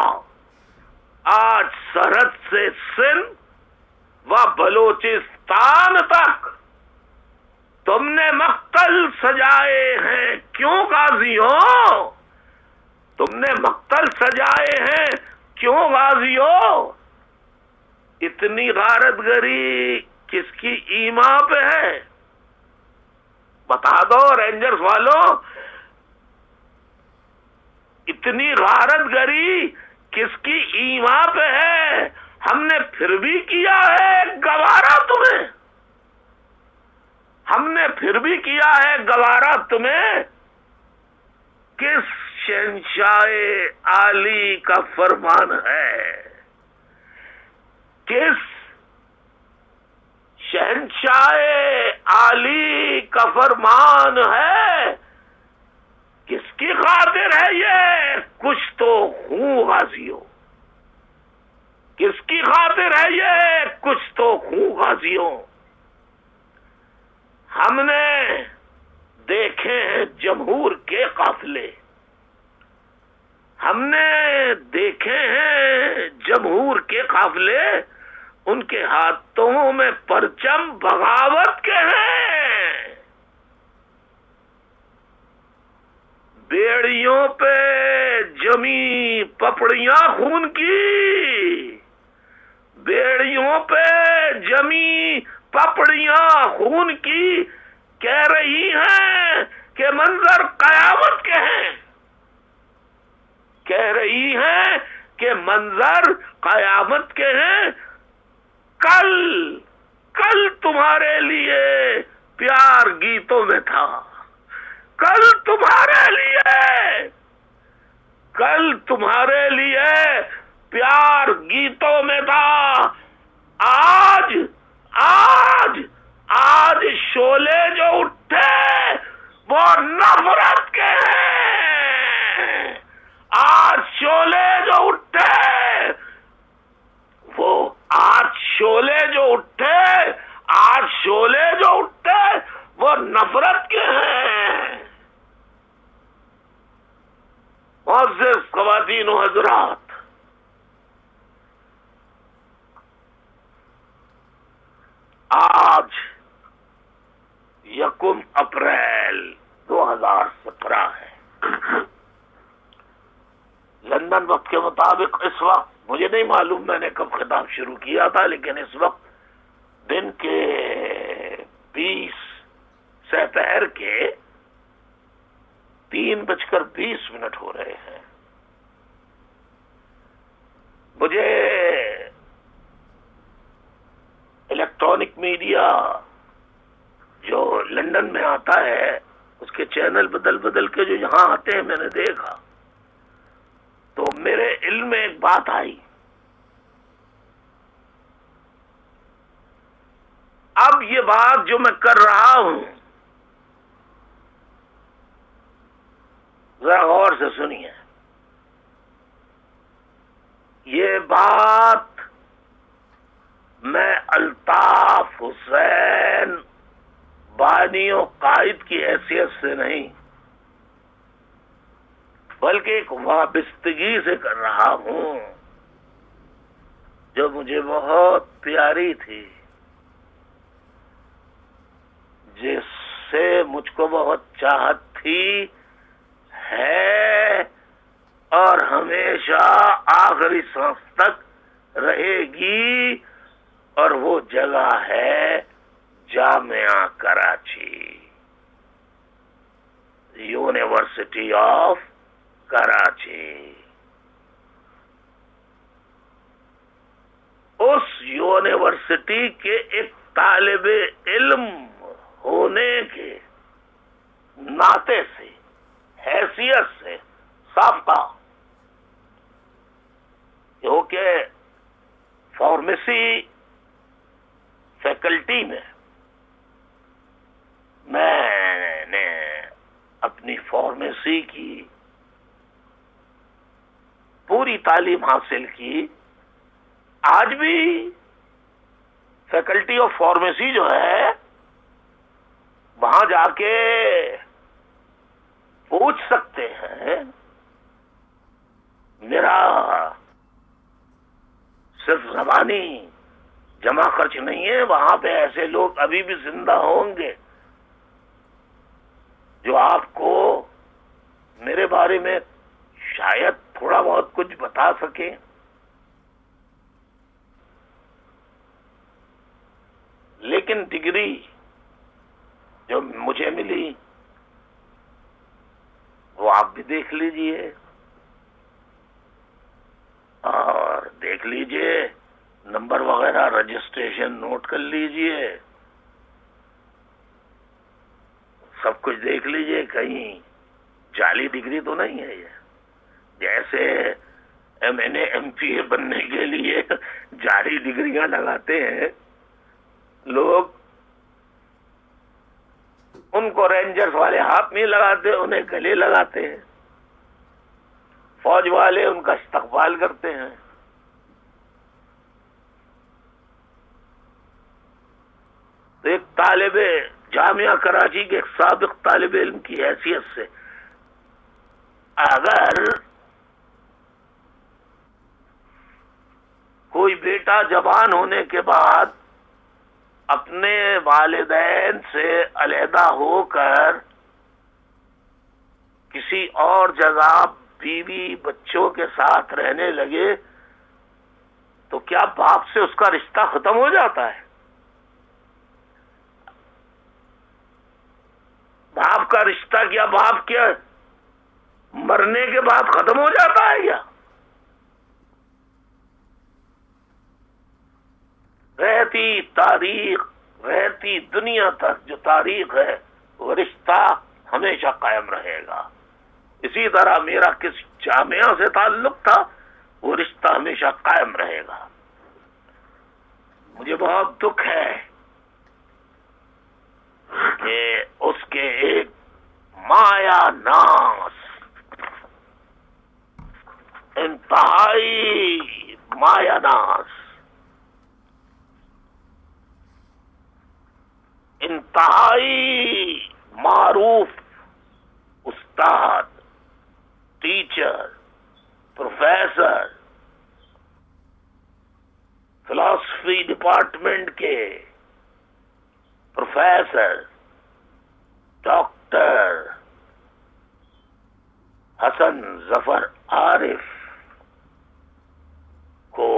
آج سرحد سے سندھ و بلوچستان تک تم نے مقتل سجائے ہیں. کیوں غازیوں؟ تم نے مقتل سجائے ہیں کیوں غازیوں؟ اتنی غارت گری کس کی ایما پہ ہے؟ بتا دو رینجرز والوں، اتنی غارت گری کس کی ایما پہ ہے؟ ہم نے پھر بھی کیا ہے گوارا تمہیں، ہم نے پھر بھی کیا ہے گوارا تمہیں. کس شہنشاہ عالی کا فرمان ہے؟ کس شہنشاہ عالی کا فرمان ہے؟ کس کی خاطر ہے یہ کچھ تو خون غازیوں؟ کس کی خاطر ہے یہ کچھ تو خون غازیوں؟ ہم نے دیکھے ہیں جمہور کے قافلے، ہم نے دیکھے ہیں جمہور کے قافلے، ان کے ہاتھوں میں پرچم بغاوت کے ہیں. بیڑیوں پہ جمی پپڑیاں خون کی، بیڑیوں پہ جمی پپڑیاں خون کی، کہہ رہی ہیں کہ منظر قیامت کے ہیں، کہہ رہی ہیں کہ منظر قیامت کے ہیں. کل تمہارے لیے پیار گیتوں میں تھا، کل تمہارے لیے کل تمہارے لیے پیار گیتوں میں تھا، آج آج آج شعلے جو اٹھے وہ نفرت کے ہیں۔ آج شعلے جو اٹھے وہ آج شعلے جو اٹھے وہ نفرت کے ہیں۔ معزز خواتین و حضرات، آج 1 اپریل 2017 ہے۔ لندن وقت کے مطابق اس وقت مجھے نہیں معلوم میں نے کب خطاب شروع کیا تھا، لیکن اس وقت دن کے 20 سپہر کے 3:20 ہو رہے ہیں۔ مجھے الیکٹرانک میڈیا جو لندن میں آتا ہے اس کے چینل بدل کے جو یہاں آتے ہیں میں نے دیکھا تو میرے علم میں ایک بات آئی۔ اب یہ بات جو میں کر رہا ہوں ذرا غور سے سنیے، یہ بات میں الطاف حسین بانی و قائد کی حیثیت سے نہیں بلکہ ایک وابستگی سے کر رہا ہوں جو مجھے بہت پیاری تھی، جس سے مجھ کو بہت چاہت تھی، ہے اور ہمیشہ آخری سانس تک رہے گی، اور وہ جگہ ہے جامعہ کراچی، یونیورسٹی آف کراچی۔ اس یونیورسٹی کے ایک طالب علم ہونے کے ناطے سے، حیثیت سے، سابقہ کیونکہ فارمیسی فیکلٹی میں نے اپنی فارمیسی کی پوری تعلیم حاصل کی۔ آج بھی فیکلٹی آف فارمیسی جو ہے وہاں جا کے پوچھ سکتے ہیں، میرا صرف زبانی جمع خرچ نہیں ہے، وہاں پہ ایسے لوگ ابھی بھی زندہ ہوں گے جو آپ کو میرے بارے میں شاید تھوڑا بہت کچھ بتا سکیں۔ لیکن ڈگری جو مجھے ملی وہ آپ بھی دیکھ لیجئے، اور دیکھ لیجئے نمبر وغیرہ رجسٹریشن نوٹ کر لیجئے، سب کچھ دیکھ لیجئے، کہیں جعلی ڈگری تو نہیں ہے یہ، جیسے ایم پی اے بننے کے لیے جعلی ڈگریاں لگاتے ہیں لوگ، ان کو رینجرز والے ہاتھ نہیں لگاتے، انہیں گلے لگاتے ہیں، فوج والے ان کا استقبال کرتے ہیں۔ تو ایک طالب جامعہ کراچی کے ایک سابق طالب علم کی حیثیت سے اگر کوئی بیٹا جوان ہونے کے بعد اپنے والدین سے علیحدہ ہو کر کسی اور جگہ بیوی بچوں کے ساتھ رہنے لگے تو کیا باپ سے اس کا رشتہ ختم ہو جاتا ہے؟ باپ کا رشتہ کیا باپ کیا مرنے کے بعد ختم ہو جاتا ہے کیا؟ رہتی تاریخ، رہتی دنیا تک جو تاریخ ہے وہ رشتہ ہمیشہ قائم رہے گا۔ اسی طرح میرا کس جامعہ سے تعلق تھا وہ رشتہ ہمیشہ قائم رہے گا. مجھے بہت دکھ ہے کہ اس کے ایک مایا ناس، انتہائی مایا ناس، انتہائی معروف استاد، ٹیچر، پروفیسر، فلاسفی ڈپارٹمنٹ کے پروفیسر ڈاکٹر حسن ظفر عارف کو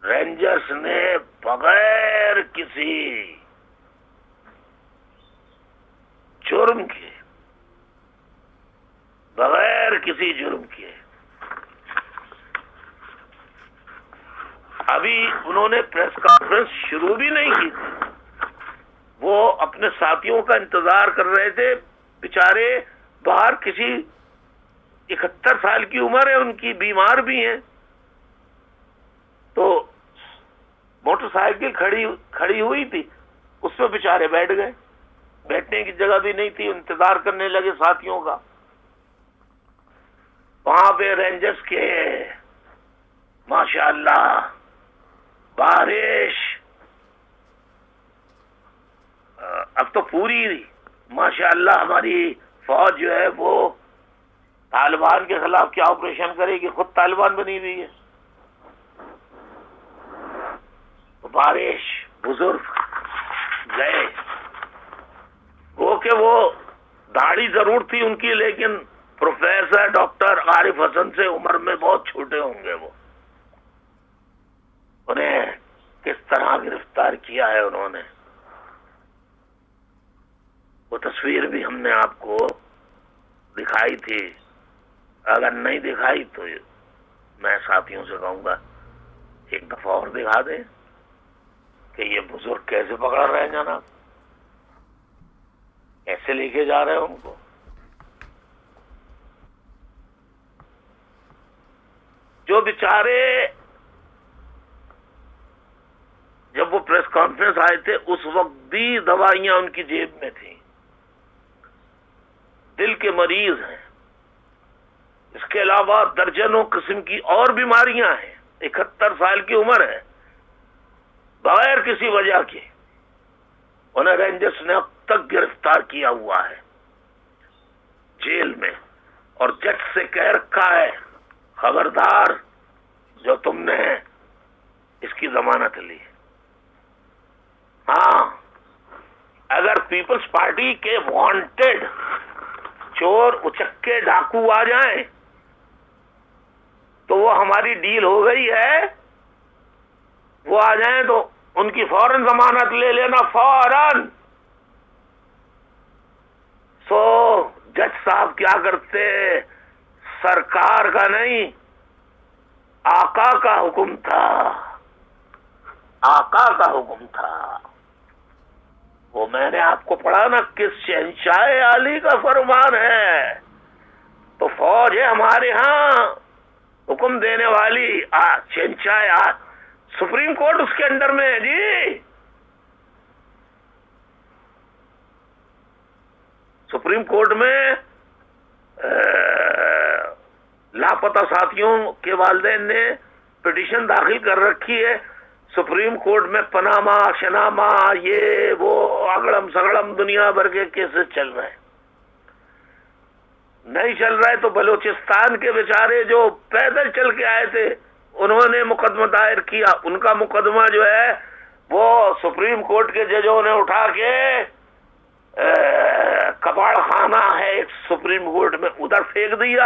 رینجرز نے بغیر کسی جرم کے، بغیر کسی جرم کے، ابھی انہوں نے پریس کانفرنس شروع بھی نہیں کی تھی، وہ اپنے ساتھیوں کا انتظار کر رہے تھے. بیچارے باہر، کسی 71 سال کی عمر ہے ان کی، بیمار بھی ہیں، تو موٹر سائیکل کھڑی ہوئی تھی، اس پہ بیچارے بیٹھ گئے، بیٹھنے کی جگہ بھی نہیں تھی، انتظار کرنے لگے ساتھیوں کا. وہاں پہ رینجرز کے ماشاءاللہ بارش، اب تو پوری ماشاءاللہ ہماری فوج جو ہے وہ طالبان کے خلاف کیا آپریشن کرے گی، خود طالبان بنی ہوئی ہے. تو بارش، بزرگ گئے، وہ کہ وہ داڑھی ضرور تھی ان کی، لیکن پروفیسر ڈاکٹر عارف حسن سے عمر میں بہت چھوٹے ہوں گے. وہ انہیں کس طرح گرفتار کیا ہے انہوں نے، وہ تصویر بھی ہم نے آپ کو دکھائی تھی. اگر نہیں دکھائی تو میں ساتھیوں سے کہوں گا ایک دفعہ اور دکھا دیں کہ یہ بزرگ کیسے پکڑ رہے ہیں جناب، کیسے لے کے جا رہے ہیں ان کو. جو بیچارے جب وہ پریس کانفرنس آئے تھے اس وقت بھی دوائیاں ان کی جیب میں تھیں، دل کے مریض ہیں، اس کے علاوہ درجنوں قسم کی اور بیماریاں ہیں، 71 سال کی عمر ہے، بغیر کسی وجہ کے انہیں رینجرز نے اب تک گرفتار کیا ہوا ہے جیل میں، اور جج سے کہہ رکھا ہے خبردار جو تم نے اس کی ضمانت لی. ہاں، اگر پیپلز پارٹی کے وانٹڈ چور، اچکے، ڈاکو آ جائیں تو وہ ہماری ڈیل ہو گئی ہے، وہ آ جائیں تو ان کی فوراً ضمانت لے لینا، فوراً. سو جج صاحب کیا کرتے، سرکار کا نہیں آقا کا حکم تھا، آقا کا حکم تھا. وہ میں نے آپ کو پڑھا نا، کس شہنشاہ عالی کا فرمان ہے، تو فوج ہے ہمارے ہاں حکم دینے والی، شہنشاہ، سپریم کورٹ اس کے انڈر میں ہے جی. سپریم کورٹ میں لاپتہ ساتھیوں کے والدین نے پٹیشن داخل کر رکھی ہے. سپریم کورٹ میں پناما، شناما، یہ وہ اگڑم سگڑم دنیا بھر کے کیسز چل رہے ہیں. نہیں چل رہا ہے تو بلوچستان کے بیچارے جو پیدل چل کے آئے تھے انہوں نے مقدمہ دائر کیا، ان کا مقدمہ جو ہے وہ سپریم کورٹ کے ججوں نے اٹھا کے کباڑ خانہ ہے ایک سپریم کورٹ میں ادھر پھینک دیا،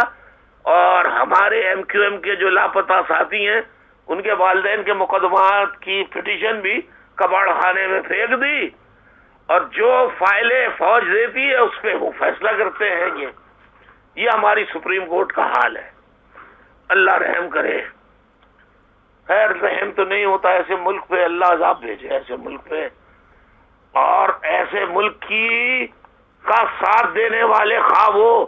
اور ہمارے ایم کیو ایم کے جو لاپتہ ساتھی ہیں ان کے والدین کے مقدمات کی پٹیشن بھی کباڑ خانے میں پھینک دی، اور جو فائلیں فوج دیتی ہے اس پہ وہ فیصلہ کرتے ہیں. یہ ہماری سپریم کورٹ کا حال ہے. اللہ رحم کرے. خیر، رحم تو نہیں ہوتا ایسے ملک پہ، اللہ عذاب بھیجے ایسے ملک پہ، اور ایسے ملک کی کا ساتھ دینے والے خواہ وہ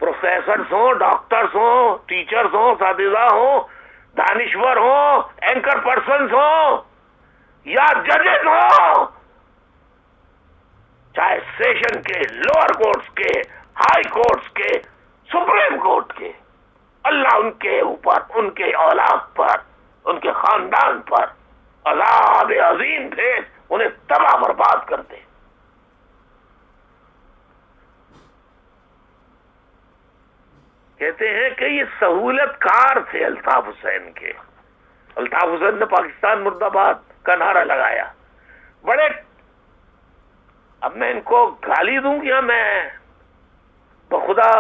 پروفیسرز ہوں، ڈاکٹرز ہوں، ٹیچرز ہوں، اساتذہ ہوں، دانشور ہوں، اینکر پرسنز ہوں یا ججز ہوں، چاہے سیشن کے، لوور کورٹس کے، ہائی کورٹس کے، سپریم کورٹ کے، اللہ ان کے اوپر، ان کے اولاد پر، ان کے خاندان پر عذاب عظیم بھیج انہیں تباہ برباد کر دے۔ کہتے ہیں کہ یہ سہولت کار تھے الطاف حسین کے۔ الطاف حسین نے پاکستان مرد آباد کا نعرہ لگایا، بڑے، اب میں ان کو گالی دوں گیا، میں بخدا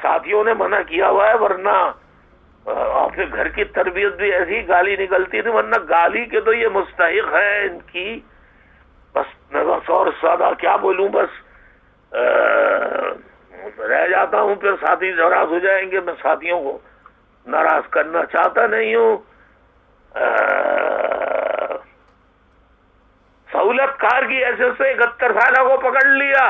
ساتھیوں نے منع کیا ہوا ہے، ورنہ آپ کے گھر کی تربیت بھی ایسی گالی نکلتی تھی، ورنہ گالی کے تو یہ مستحق ہے ان کی، بس اور زیادہ کیا بولوں، بس رہ جاتا ہوں، پھر ساتھی ناراض ہو جائیں گے، میں ساتھیوں کو ناراض کرنا چاہتا نہیں ہوں۔ سہولت کار کی ایسے سے 71 سالہ کو پکڑ لیا،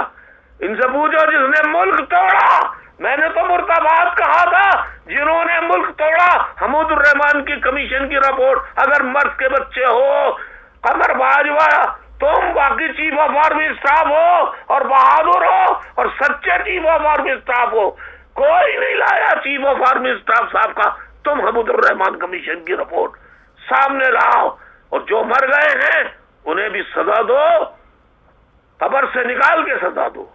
ان سے پوچھو جس نے ملک توڑا، میں نے تو مرتباد کہا تھا، جنہوں نے ملک توڑا، حمود الرحمان کی کمیشن کی رپورٹ، اگر مرد کے بچے ہو، قمر باجوہ، تم باقی چیف آف آرمی اسٹاف ہو اور بہادر ہو اور سچے چیف آف آرمی اسٹاف ہو، کوئی نہیں لایا چیف آف آرمی اسٹاف صاحب کا، تم حمود الرحمان کمیشن کی رپورٹ سامنے لاؤ، اور جو مر گئے ہیں انہیں بھی سزا دو، قبر سے نکال کے سزا دو،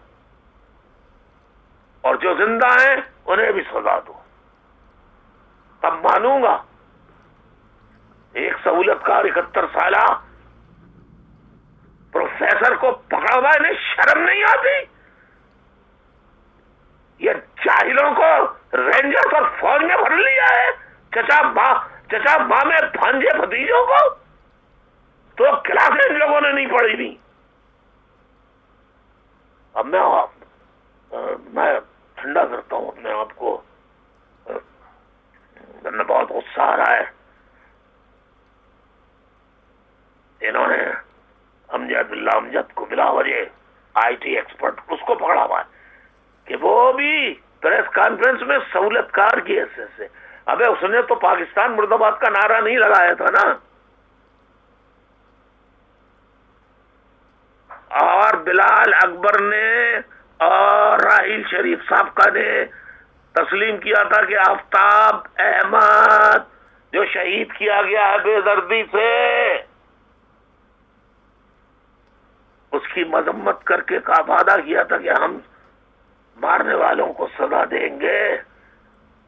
اور جو زندہ ہیں انہیں بھی سزا دو، تب مانوں گا۔ ایک سہولت کار 71 سالہ پروفیسر کو پکڑا ہوا، انہیں شرم نہیں آتی؟ یہ جاہلوں کو رینجرز اور فوج میں بھر لیا ہے، چچا ماں میں بھانجے بھتیجوں کو، تو کلاسیں ان لوگوں نے نہیں پڑھی تھی۔ اب میں ٹھنڈا کرتا ہوں اپنے آپ کو، میں بہت غصہ آ رہا ہے۔ انہوں نے امجد کو بلا وجہ آئی ٹی ایکسپرٹ اس کو پکڑا ہوا ہے کہ وہ بھی پریس کانفرنس میں سہولت کار کی حیثیت سے، ابے اس نے تو پاکستان مرد آباد کا نعرہ نہیں لگایا تھا نا، اور بلال اکبر نے اور راحیل شریف صاحبہ نے تسلیم کیا تھا کہ آفتاب احمد جو شہید کیا گیا ہے بے دردی سے، اس کی مذمت کر کے کا وعدہ کیا تھا کہ ہم مارنے والوں کو سزا دیں گے،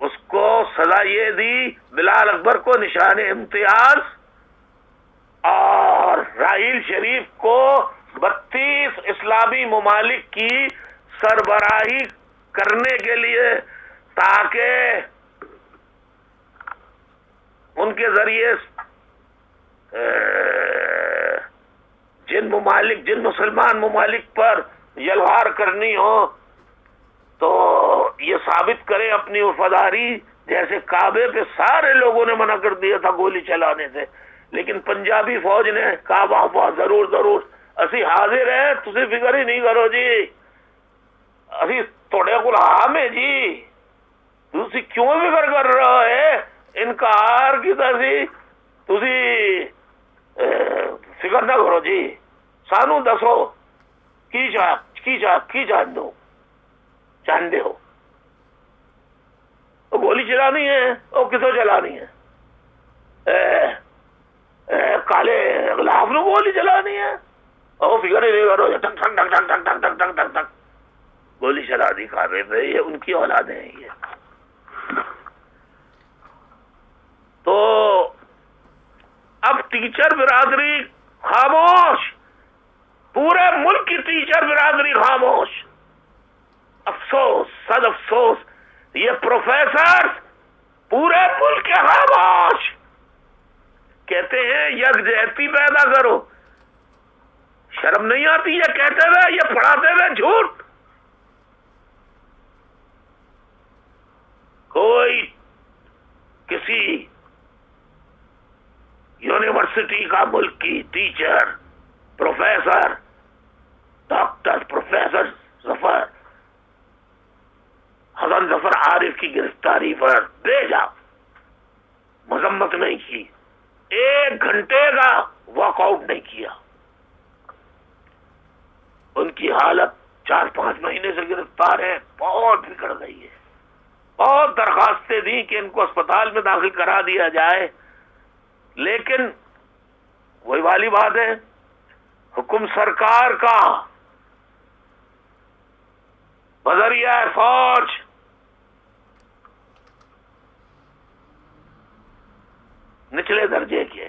اس کو سزا یہ دی، بلال اکبر کو نشان امتیاز اور راحیل شریف کو 32 اسلامی ممالک کی سربراہی کرنے کے لیے، تاکہ ان کے ذریعے جن مسلمان ممالک پر یلغار کرنی ہو تو یہ ثابت کرے اپنی وفاداری، جیسے کعبے پہ سارے لوگوں نے منع کر دیا تھا گولی چلانے سے، لیکن پنجابی فوج نے کہا واہ ضرور اسی حاضر ہیں، تسی فکر ہی نہیں کرو جی، اسی توڑے کو ہمیں جی، تسی کیوں فکر کر رہے ہے، انکار کی تسی فکر نہ کرو جی، سانو دسو کی جاندے ہو، وہ گولی چلانی ہے، وہ کسو چلانی ہے، کالے غلاف نو گولی چلانی ہے، وہ فکر ہی نہیں کرو، ٹک ٹک ٹک ٹک ٹک ٹک ٹک ٹک ٹک گولی چلا دی کعبے پہ، یہ ان کی اولادیں ہیں یہ۔ تو اب ٹیچر برادری خاموش، پورے ملک کی ٹیچر برادری خاموش، افسوس صد افسوس، یہ پروفیسر پورے ملک کے خاموش، کہتے ہیں یکجہتی پیدا کرو، شرم نہیں آتی یہ کہتے ہوئے، یہ پڑھاتے ہوئے جھوٹ؟ کوئی کسی یونیورسٹی کا ملک کی ٹیچر، پروفیسر، ڈاکٹر، پروفیسر ظفر حسن ظفر عارف کی گرفتاری پر بے جا مذمت نہیں کی، 1 گھنٹے کا واک آؤٹ نہیں کیا. ان کی حالت 4-5 مہینے سے گرفتار ہے، بہت بگڑ گئی ہے. بہت درخواستیں دی کہ ان کو اسپتال میں داخل کرا دیا جائے، لیکن وہی والی بات ہے، حکم سرکار کا بذریعہ فوج نچلے درجے کے.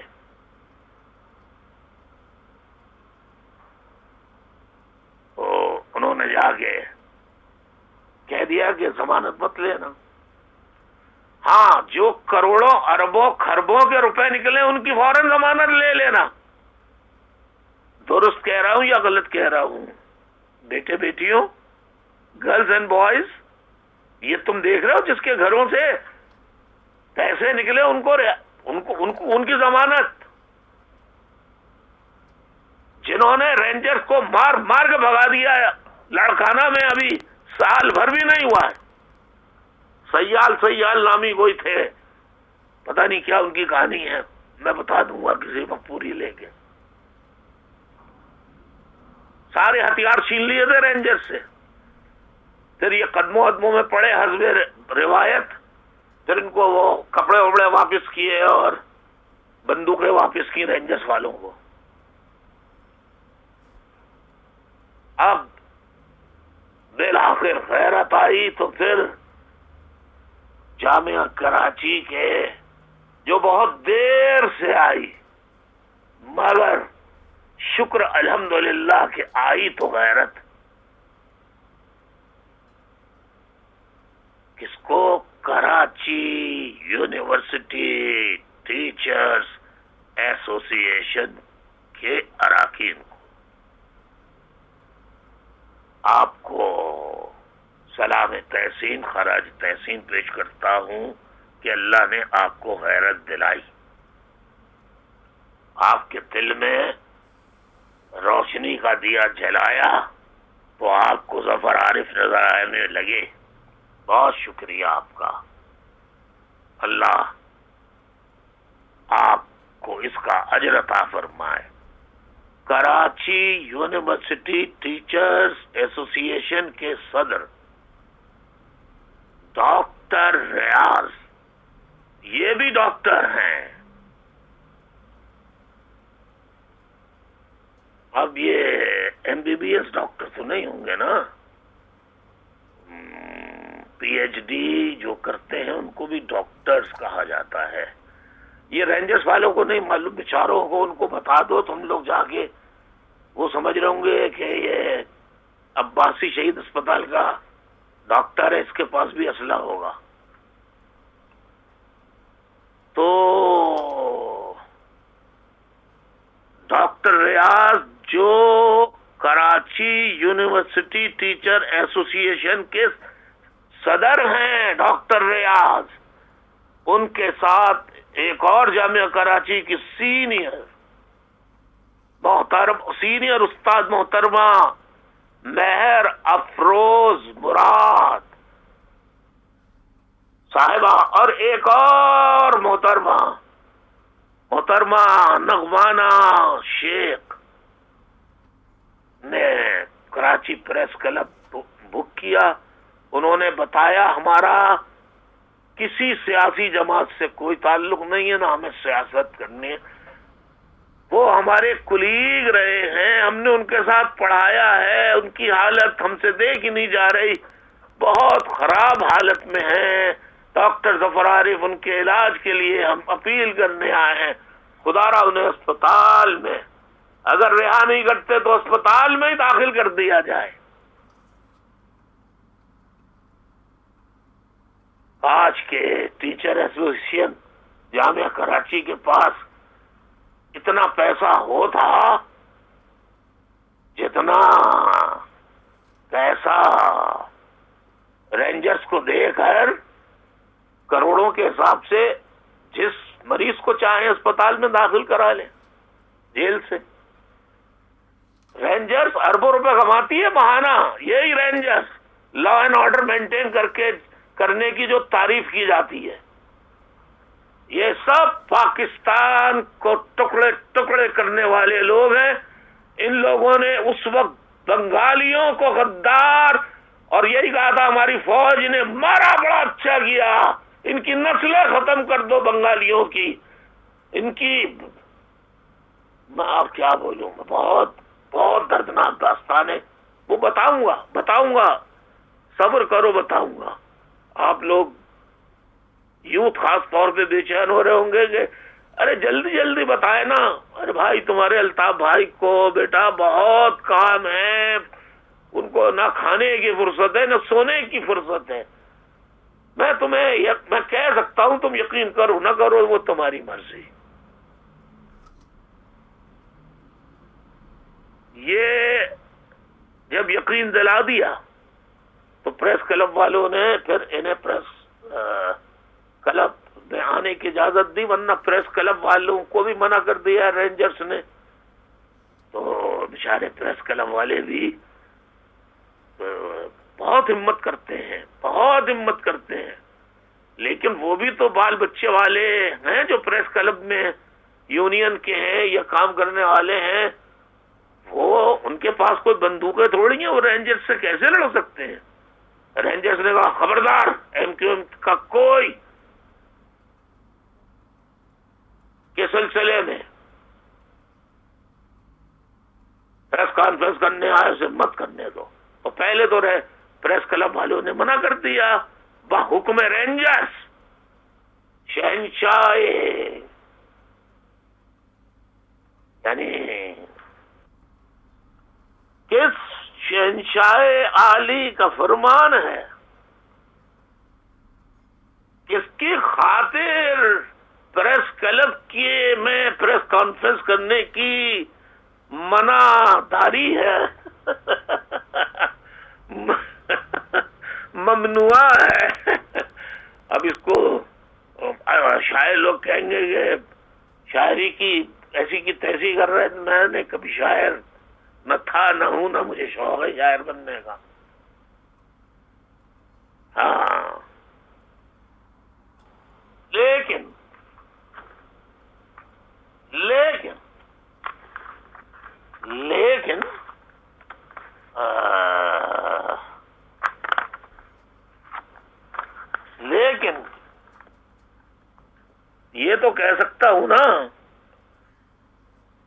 تو انہوں نے جا کے کہہ دیا کہ ضمانت مت لینا. ہاں، جو کروڑوں اربوں خربوں کے روپے نکلے ان کی فوراً ضمانت لے لینا. درست کہہ رہا ہوں یا غلط کہہ رہا ہوں؟ بیٹے بیٹیوں، گرلز اینڈ بوائز، یہ تم دیکھ رہے ہو جس کے گھروں سے پیسے نکلے ان کی ضمانت. جنہوں نے رینجرز کو مار مار کے بھگا دیا لڑکانہ میں، ابھی سال بھر بھی نہیں ہوا ہے. سیال نامی کوئی تھے، پتہ نہیں کیا ان کی کہانی ہے، میں بتا دوں گا کسی وقت پوری لے کے. سارے ہتھیار چھین لیے تھے رینجر سے، پھر یہ قدموں میں پڑے حسب روایت، پھر ان کو وہ کپڑے وپڑے واپس کیے اور بندوقیں واپس کی رینجرز والوں کو. اب بالآخر غیرت آئی تو پھر جامعہ کراچی کے، جو بہت دیر سے آئی مگر شکر الحمدللہ کہ آئی تو غیرت، کس کو؟ کراچی یونیورسٹی ٹیچرز ایسوسی ایشن کے اراکین کو. آپ کو سلام تحسین، خراج تحسین پیش کرتا ہوں کہ اللہ نے آپ کو غیرت دلائی، آپ کے دل میں روشنی کا دیا جلایا تو آپ کو ظفر عارف نظر آنے لگے. بہت شکریہ آپ کا. اللہ آپ کو اس کا اجر عطا فرمائے. کراچی یونیورسٹی ٹیچرز ایسوسی ایشن کے صدر ڈاکٹر ریاض، یہ بھی ڈاکٹر ہیں. اب یہ MBBS ڈاکٹر تو نہیں ہوں گے نا، PhD جو کرتے ہیں ان کو بھی ڈاکٹرز کہا جاتا ہے. یہ رینجرز والوں کو نہیں معلوم، بیچاروں کو، ان کو بتا دو تو ہم لوگ جا کے وہ سمجھ رہے ہوں گے کہ یہ عباسی شہید اسپتال کا ڈاکٹر ہے، اس کے پاس بھی اسلحہ ہوگا. تو ڈاکٹر ریاض جو کراچی یونیورسٹی ٹیچر ایسوسی ایشن کے صدر ہیں، ڈاکٹر ریاض، ان کے ساتھ ایک اور جامعہ کراچی کی سینئر استاد محترمہ مہر افروز مراد صاحبہ، اور ایک اور محترمہ نغمانہ شیخ نے کراچی پریس کلب بک کیا. انہوں نے بتایا ہمارا کسی سیاسی جماعت سے کوئی تعلق نہیں ہے، نہ ہمیں سیاست کرنی ہے. وہ ہمارے کلیگ رہے ہیں، ہم نے ان کے ساتھ پڑھایا ہے، ان کی حالت ہم سے دیکھی نہیں جا رہی، بہت خراب حالت میں ہیں. ڈاکٹر ظفر عارف ان کے علاج کے لیے ہم اپیل کرنے آئے ہیں، خدا را انہیں اسپتال میں، اگر رہا نہیں کرتے تو اسپتال میں ہی داخل کر دیا جائے. آج کے ٹیچر ایسوسی جامعہ کراچی کے پاس اتنا پیسہ ہو تھا جتنا پیسہ رینجرز کو دے کر کروڑوں کے حساب سے جس مریض کو چاہیں اسپتال میں داخل کرا لیں جیل سے. رینجرز اربوں روپے کماتی ہے ماہانہ، یہی rangers law and order maintain کرنے کی جو تعریف کی جاتی ہے، یہ سب پاکستان کو ٹکڑے ٹکڑے کرنے والے لوگ ہیں. ان لوگوں نے اس وقت بنگالیوں کو غدار، اور یہی کہا تھا ہماری فوج نے مارا، بڑا اچھا کیا، ان کی نسلیں ختم کر دو بنگالیوں کی. ان کی میں آپ کیا بولوں، بہت بہت دردناک داستان ہے. وہ بتاؤں گا، صبر کرو، بتاؤں گا. آپ لوگ یوتھ خاص طور پہ بے چین ہو رہے ہوں گے کہ ارے جلدی جلدی بتائے نا. ارے بھائی، تمہارے الطاف بھائی کو بیٹا بہت کام ہے، ان کو نہ کھانے کی فرصت ہے نہ سونے کی فرصت ہے. میں کہہ سکتا ہوں، تم یقین کرو نہ کرو وہ تمہاری مرضی. یہ جب یقین دلا دیا تو پریس کلب والوں نے پھر انہیں پریس کلب میں آنے کی اجازت دی، ورنہ پریس کلب والوں کو بھی منع کر دیا رینجرز نے. تو بیچارے پریس کلب والے بھی بہت ہمت کرتے ہیں، لیکن وہ بھی تو بال بچے والے ہیں جو پریس کلب میں یونین کے ہیں یا کام کرنے والے ہیں. وہ ان کے پاس کوئی بندوقیں تھوڑی ہیں، وہ رینجرز سے کیسے لڑ سکتے ہیں؟ رینجرز نے کہا خبردار، ایم کیو ایم کا کوئی کے سلسلے میں پریس کانفرنس کرنے آئے اسے مت کرنے دو. تو پہلے تو پریس کلب والوں نے منع کر دیا بحکم رینجرز. شہنشاہ یعنی کس شہنشاہ عالی کا فرمان ہے، کس کی خاطر پریس کلب کی میں پریس کانفرنس کرنے کی منع داری ہے، ممنوع ہے. اب اس کو شاعر لوگ کہیں گے کہ شاعری کی ایسی کی تیسی کر رہے ہیں. میں نے کبھی شاعر نہ تھا، نہ ہوں، نہ مجھے شوق ہے شاعر بننے کا. ہاں، لیکن یہ تو کہہ سکتا ہوں نا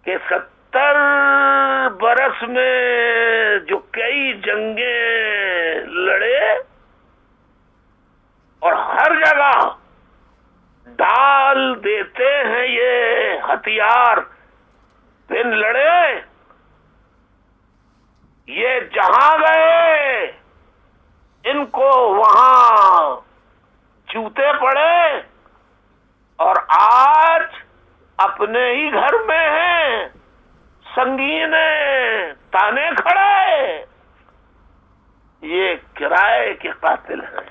کہ 70 برس میں جو کئی جنگیں لڑے اور ہر جگہ ڈال دیتے ہیں یہ ہتھیار بن لڑے، یہ جہاں گئے ان کو وہاں جوتے پڑے، اور آج اپنے ہی گھر میں ہیں سنگین تانے کھڑے. یہ کرائے کے قاتل ہیں،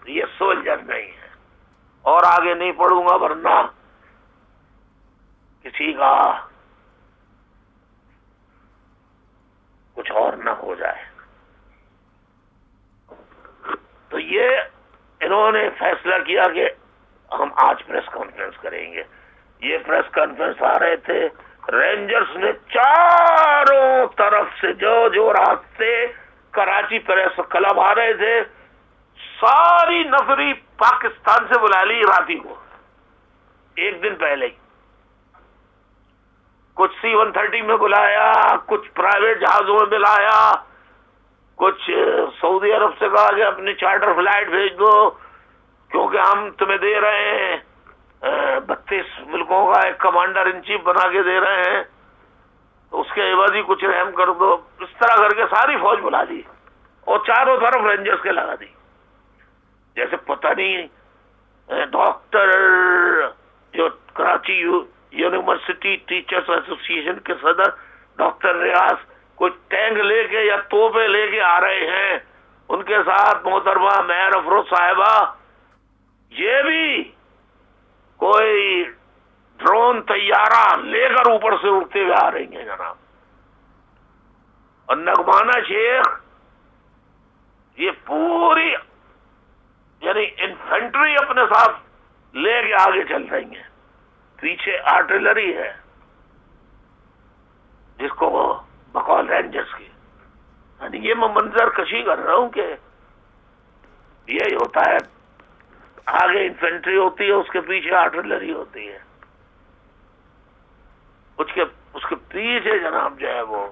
یہ سولجر نہیں ہے. اور آگے نہیں پڑھوں گا ورنہ کسی کا کچھ اور نہ ہو جائے. تو یہ انہوں نے فیصلہ کیا کہ ہم آج پریس کانفرنس کریں گے. یہ پریس کانفرنس آ رہے تھے، رینجرز نے چاروں طرف سے جو راستے کراچی پریس کلب آ رہے تھے ساری نفری پاکستان سے بلا لی راتی کو، ایک دن پہلے ہی. کچھ C-130 میں بلایا، کچھ پرائیویٹ جہازوں میں بلایا، کچھ سعودی عرب سے کہا کہ اپنی چارٹر فلائٹ بھیج دو کیونکہ ہم تمہیں دے رہے ہیں 32 ملکوں کا ایک کمانڈر ان چیف بنا کے دے رہے ہیں، تو اس کے عوض ہی کچھ رحم کر دو. اس طرح کر کے ساری فوج بلا دی اور چاروں طرف رینجرز کے لگا دی. جیسے پتہ نہیں ڈاکٹر جو کراچی یونیورسٹی ٹیچرز ایسوسی ایشن کے صدر ڈاکٹر ریاض کوئی ٹینک لے کے یا توپے لے کے آ رہے ہیں، ان کے ساتھ محترمہ مہر افروز صاحبہ یہ بھی کوئی ڈرون طیارہ لے کر اوپر سے اڑتے ہوئے آ رہی ہیں جناب. اور نگمانہ شیخ یہ پوری یعنی انفینٹری اپنے ساتھ لے کے آگے چل رہی ہیں، پیچھے آرٹلری ہے جس کو بقول رینجرز کی. یعنی یہ میں منظر کشی کر رہا ہوں کہ یہی ہوتا ہے، آگے انفینٹری ہوتی ہے، اس کے پیچھے آرٹلری ہوتی ہے، اس کے پیچھے جناب جو ہے وہ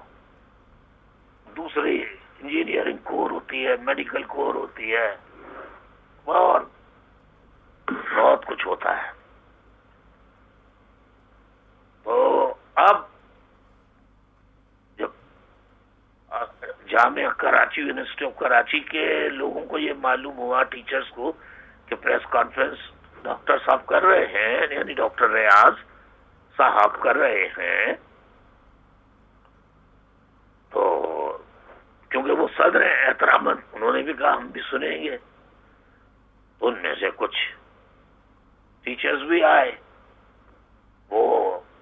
دوسری انجینئرنگ کور ہوتی ہے، میڈیکل کور ہوتی ہے، اور بہت کچھ ہوتا ہے. تو اب جب جامعہ کراچی، یونیورسٹی آف کراچی کے لوگوں کو یہ معلوم ہوا، ٹیچرز کو، کہ پریس کانفرنس ڈاکٹر صاحب کر رہے ہیں، یعنی ڈاکٹر ریاض صاحب کر رہے ہیں، تو کیونکہ وہ صدر احتراماً انہوں نے بھی کہا ہم بھی سنیں گے. ان میں سے کچھ ٹیچرز بھی آئے، وہ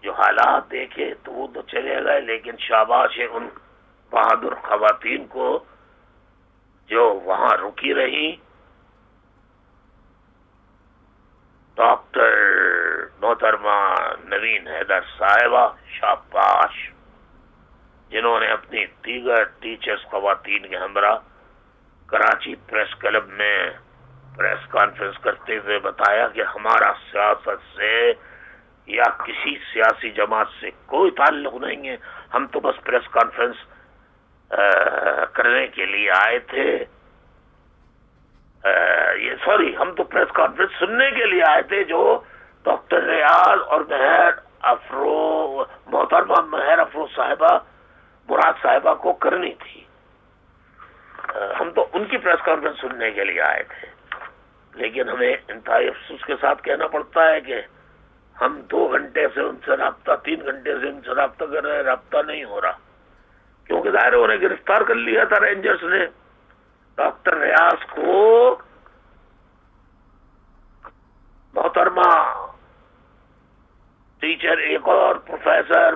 جو حالات دیکھے تو وہ تو چلے گئے، لیکن شاباش ہے ان بہادر خواتین کو جو وہاں رکی رہی. ڈاکٹر محترمہ نوین حیدر صاحبہ شاباش، جنہوں نے اپنی دیگر ٹیچرز خواتین کے ہمراہ کراچی پریس کلب میں پریس کانفرنس کرتے ہوئے بتایا کہ ہمارا سیاست سے یا کسی سیاسی جماعت سے کوئی تعلق نہیں ہے، ہم تو بس پریس کانفرنس کرنے کے لیے آئے تھے. ہم تو پریس کانفرنس سننے کے لیے آئے تھے جو ڈاکٹر ریاض اور محترمہ مہر افروز صاحبہ مراد صاحبہ کو کرنی تھی. ہم تو ان کی پریس کانفرنس سننے کے لیے آئے تھے، لیکن ہمیں انتہائی افسوس کے ساتھ کہنا پڑتا ہے کہ ہم 2 گھنٹے سے ان سے رابطہ، 3 گھنٹے سے ان سے رابطہ کر رہے ہیں، رابطہ نہیں ہو رہا، کیونکہ ظاہر انہیں گرفتار کر لیا تھا رینجرز نے. ڈاکٹر ریاض کو محترمہ ٹیچر ایک اور پروفیسر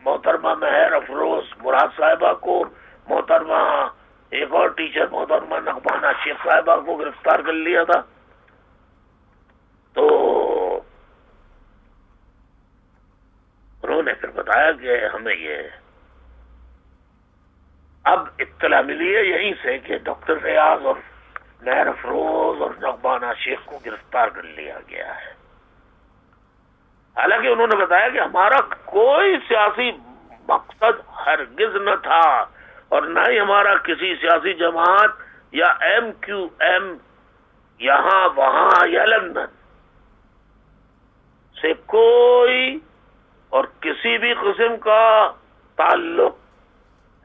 محترمہ مہر افروز مراد صاحبہ کو، محترمہ ایک اور ٹیچر محترمہ نغمانہ شیخ صاحبہ کو گرفتار کر لیا تھا. تو انہوں نے پھر بتایا کہ ہمیں یہ اب اطلاع ملی ہے یہیں سے کہ ڈاکٹر ریاض اور مہر افروز اور نغمانہ شیخ کو گرفتار کر لیا گیا ہے. حالانکہ انہوں نے بتایا کہ ہمارا کوئی سیاسی مقصد ہرگز نہ تھا، اور نہ ہی ہمارا کسی سیاسی جماعت یا ایم کیو ایم یہاں وہاں یا لندن سے کوئی اور کسی بھی قسم کا تعلق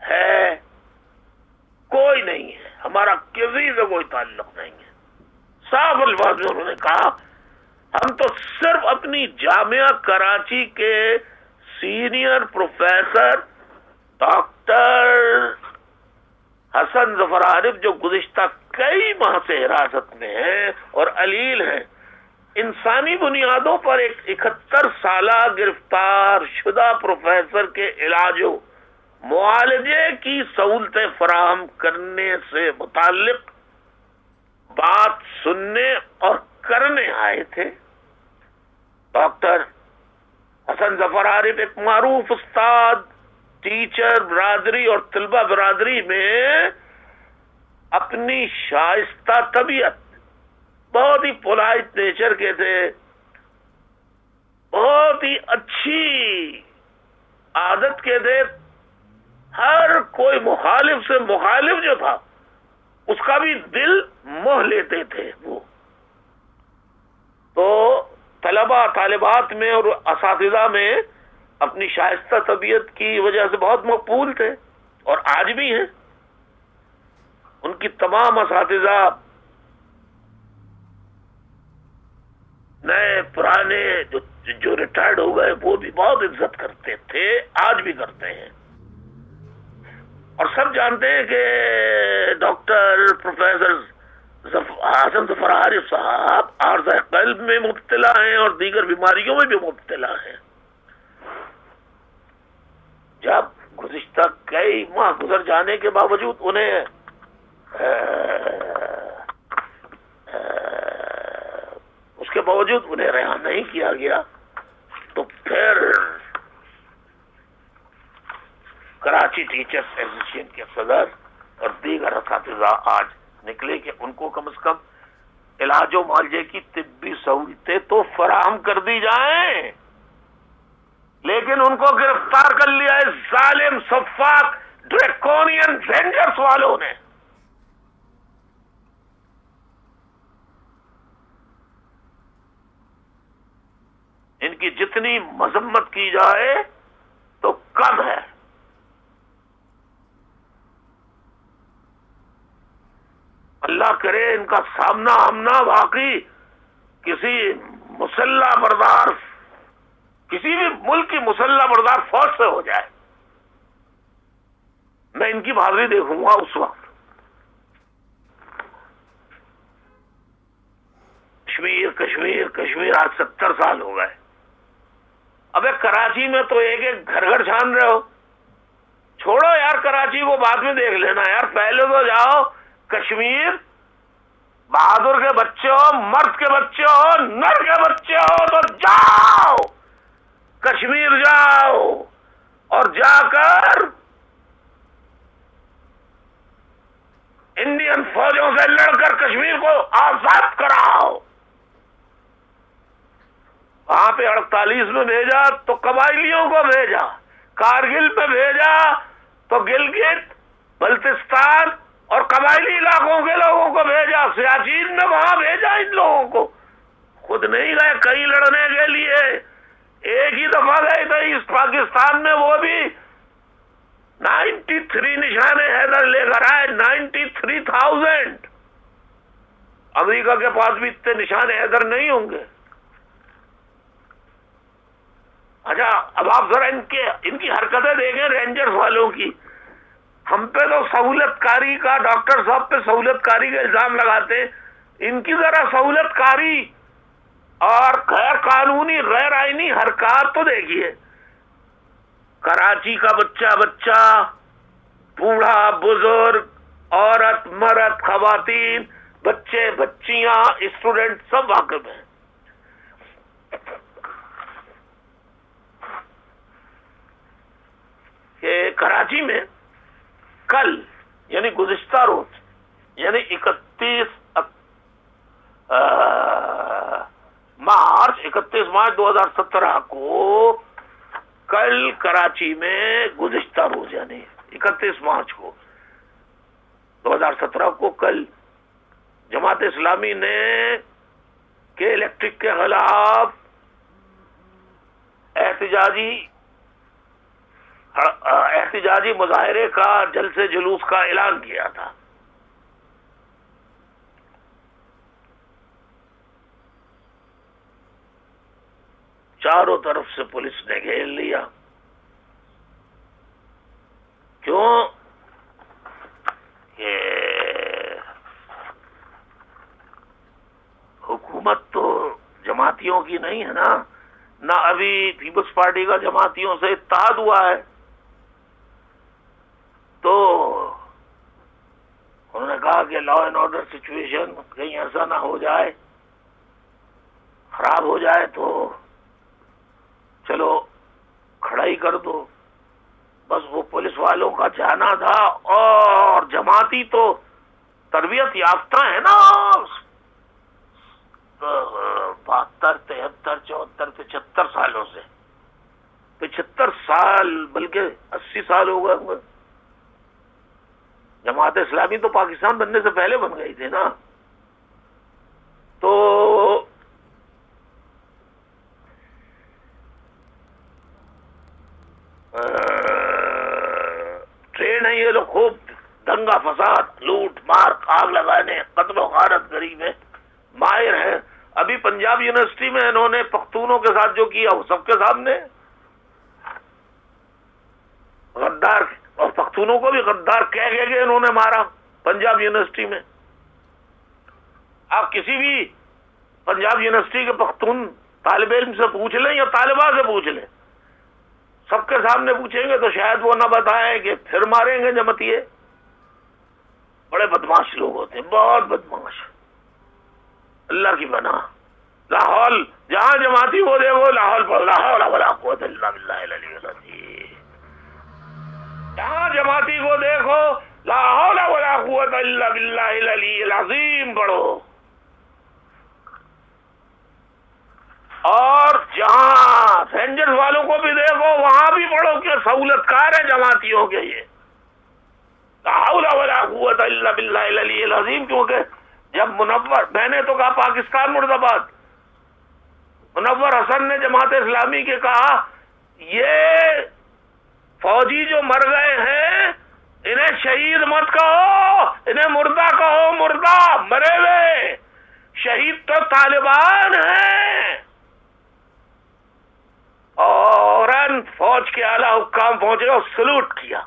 ہے، کوئی نہیں ہے، ہمارا کسی سے کوئی تعلق نہیں ہے. صاف الفاظ میں انہوں نے کہا ہم تو صرف اپنی جامعہ کراچی کے سینئر پروفیسر ڈاکٹر حسن ظفر عارف، جو گزشتہ کئی ماہ سے حراست میں ہیں اور علیل ہیں، انسانی بنیادوں پر ایک 71 سالہ گرفتار شدہ پروفیسر کے علاج و معالجے کی سہولتیں فراہم کرنے سے متعلق بات سننے اور کرنے آئے تھے. ڈاکٹر حسن ظفر عارف ایک معروف استاد، ٹیچر برادری اور طلبہ برادری میں اپنی شائستہ طبیعت، بہت ہی پولائٹ نیچر کے تھے، بہت ہی اچھی عادت کے تھے. ہر کوئی مخالف سے مخالف جو تھا اس کا بھی دل موہ لیتے تھے. وہ تو طلبہ طالبات میں اور اساتذہ میں اپنی شائستہ طبیعت کی وجہ سے بہت مقبول تھے، اور آج بھی ہیں. ان کی تمام اساتذہ نئے پرانے جو ریٹائرڈ ہو گئے وہ بھی بہت عزت کرتے تھے، آج بھی کرتے ہیں. اور سب جانتے ہیں کہ ڈاکٹر پروفیسر حسن ظفر عارف صاحب عارضہ قلب میں مبتلا ہیں اور دیگر بیماریوں میں بھی مبتلا ہیں. جب گزشتہ کئی ماہ گزر جانے کے باوجود انہیں اس کے باوجود انہیں رہا نہیں کیا گیا، تو پھر کراچی ٹیچرز ایسوسیشن کے صدر اور دیگر اساتذہ آج نکلے کہ ان کو کم از کم علاج و معالجے کی طبی سہولتیں تو فراہم کر دی جائیں، لیکن ان کو گرفتار کر لیا ہے ظالم سفاک ڈریکونین رینجرز والوں نے۔ ان کی جتنی مذمت کی جائے تو کم ہے۔ اللہ کرے ان کا سامنا آمنا واقعی کسی مسلح بردار، کسی بھی ملک کی مسلح بردار فوج سے ہو جائے، میں ان کی بہادری دیکھوں گا اس وقت۔ کشمیر کشمیر کشمیر آج 70 سال ہو گئے۔ ابے کراچی میں تو ایک ایک گھر گھر چھان رہے ہو، چھوڑو یار کراچی کو بعد میں دیکھ لینا یار، پہلے تو جاؤ کشمیر، بہادر کے بچے ہو، مرد کے بچے ہو، نر کے بچے ہو تو جاؤ کشمیر، جاؤ اور جا کر انڈین فوجوں سے لڑ کر کشمیر کو آزاد کراؤ۔ وہاں پہ 48 میں بھیجا تو قبائلیوں کو بھیجا، کارگل میں بھیجا تو گلگت بلتستان اور قبائلی علاقوں کے لوگوں کو بھیجا، سیاچین میں وہاں بھیجا ان لوگوں کو، خود نہیں گئے کہیں لڑنے کے لیے۔ ایک ہی دفعہ گئے تھے اس پاکستان میں، وہ بھی 93 نشان حیدر لے کر آئے، 93,000۔ امریکہ کے پاس بھی اتنے نشان حیدر نہیں ہوں گے۔ اچھا اب آپ ذرا ان کی حرکتیں دیکھیں رینجرز والوں کی، ہم پہ تو سہولت کاری کا، ڈاکٹر صاحب پہ سہولت کاری کا الزام لگاتے، ان کی ذرا سہولت کاری اور غیر قانونی غیر آئینی حرکات تو دیکھیے۔ کراچی کا بچہ بوڑھا بزرگ، عورت مرد خواتین، بچے بچیاں، اسٹوڈنٹ سب واقف ہیں۔ کہ کراچی میں کل یعنی گزشتہ روز یعنی 31 مارچ 2017 کو کل کراچی میں گزشتہ روز یعنی 31 مارچ کو 2017 کو کل جماعت اسلامی نے کہ الیکٹرک کے خلاف احتجاجی مظاہرے کا، جلسے جلوس کا اعلان کیا تھا۔ چاروں طرف سے پولیس نے گھیر لیا۔ کیوں؟ کہ حکومت تو جماعتیوں کی نہیں ہے نا، نہ ابھی پیپلز پارٹی کا جماعتیوں سے اتحاد ہوا ہے، تو انہوں نے کہا کہ لا اینڈ آرڈر سچویشن کہیں ایسا نہ ہو جائے، خراب ہو جائے تو چلو کھڑا ہی کر دو۔ بس وہ پولیس والوں کا جانا تھا، اور جماعتی تو تربیت یافتہ ہے نا، 72 73 74 75 سالوں سے، 75 سال بلکہ 80 سال ہو گئے۔ جماعت اسلامی تو پاکستان بننے سے پہلے بن گئی تھی نا، تو ٹرین ہے یہ لوگ، خوب دنگا فساد، لوٹ مار، آگ لگانے، قتل و غارت گری میں ماہر ہیں۔ ابھی پنجاب یونیورسٹی میں انہوں نے پختونوں کے ساتھ جو کیا وہ سب کے سامنے، غدار، اور پختونوں کو بھی غدار کہہ کے انہوں نے مارا پنجاب یونیورسٹی میں۔ آپ کسی بھی پنجاب یونیورسٹی کے پختون طالب علم سے پوچھ لیں یا طالبہ سے پوچھ لیں، سب کے سامنے پوچھیں گے تو شاید وہ نہ بتائیں کہ پھر ماریں گے جمتیے۔ بڑے بدماش لوگ ہوتے ہیں، بہت بدماش، اللہ کی پناہ۔ لاہور جہاں جماعتی وہ دیکھو لاہور پڑھ، لا حول ولا قوت الا باللہ العلی العظیم، جہاں جماعتی کو دیکھو لا حول ولا قوت الا باللہ العلی العظیم پڑھو، اور جہاں رینجرز والوں کو بھی دیکھو وہاں بھی پڑھو کہ سہولت کار ہے جماعتیوں کے یہ لا حول ولا قوت الا باللہ العلی العظیم۔ کیونکہ جب منور، میں نے تو کہا پاکستان مرد آباد، منور حسن نے جماعت اسلامی کے کہا یہ فوجی جو مر گئے ہیں انہیں شہید مت کہو، انہیں مردہ کہو، مردہ مرے ہوئے، شہید تو طالبان ہیں۔ اور فوج کے اعلی حکام پہنچے اور سلوٹ کیا،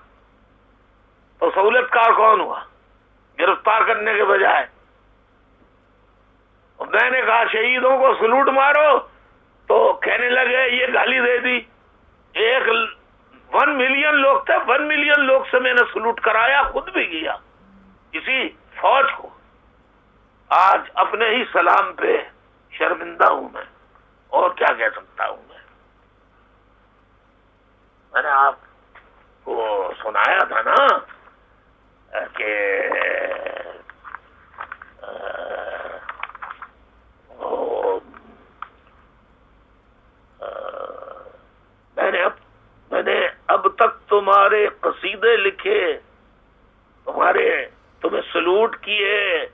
تو سہولت کار کون ہوا گرفتار کرنے کے بجائے؟ اور میں نے کہا شہیدوں کو سلوٹ مارو، تو کہنے لگے یہ گالی دے دی، 1 ملین لوگ تھے، 1 ملین لوگ سے میں نے سلوٹ کرایا، خود بھی کیا کسی فوج کو۔ آج اپنے ہی سلام پہ شرمندہ ہوں میں، اور کیا کہہ سکتا ہوں میں نے آپ کو سنایا تھا نا کہ میں نے اب تک تمہارے قصیدے لکھے، تمہیں سلوٹ کیے،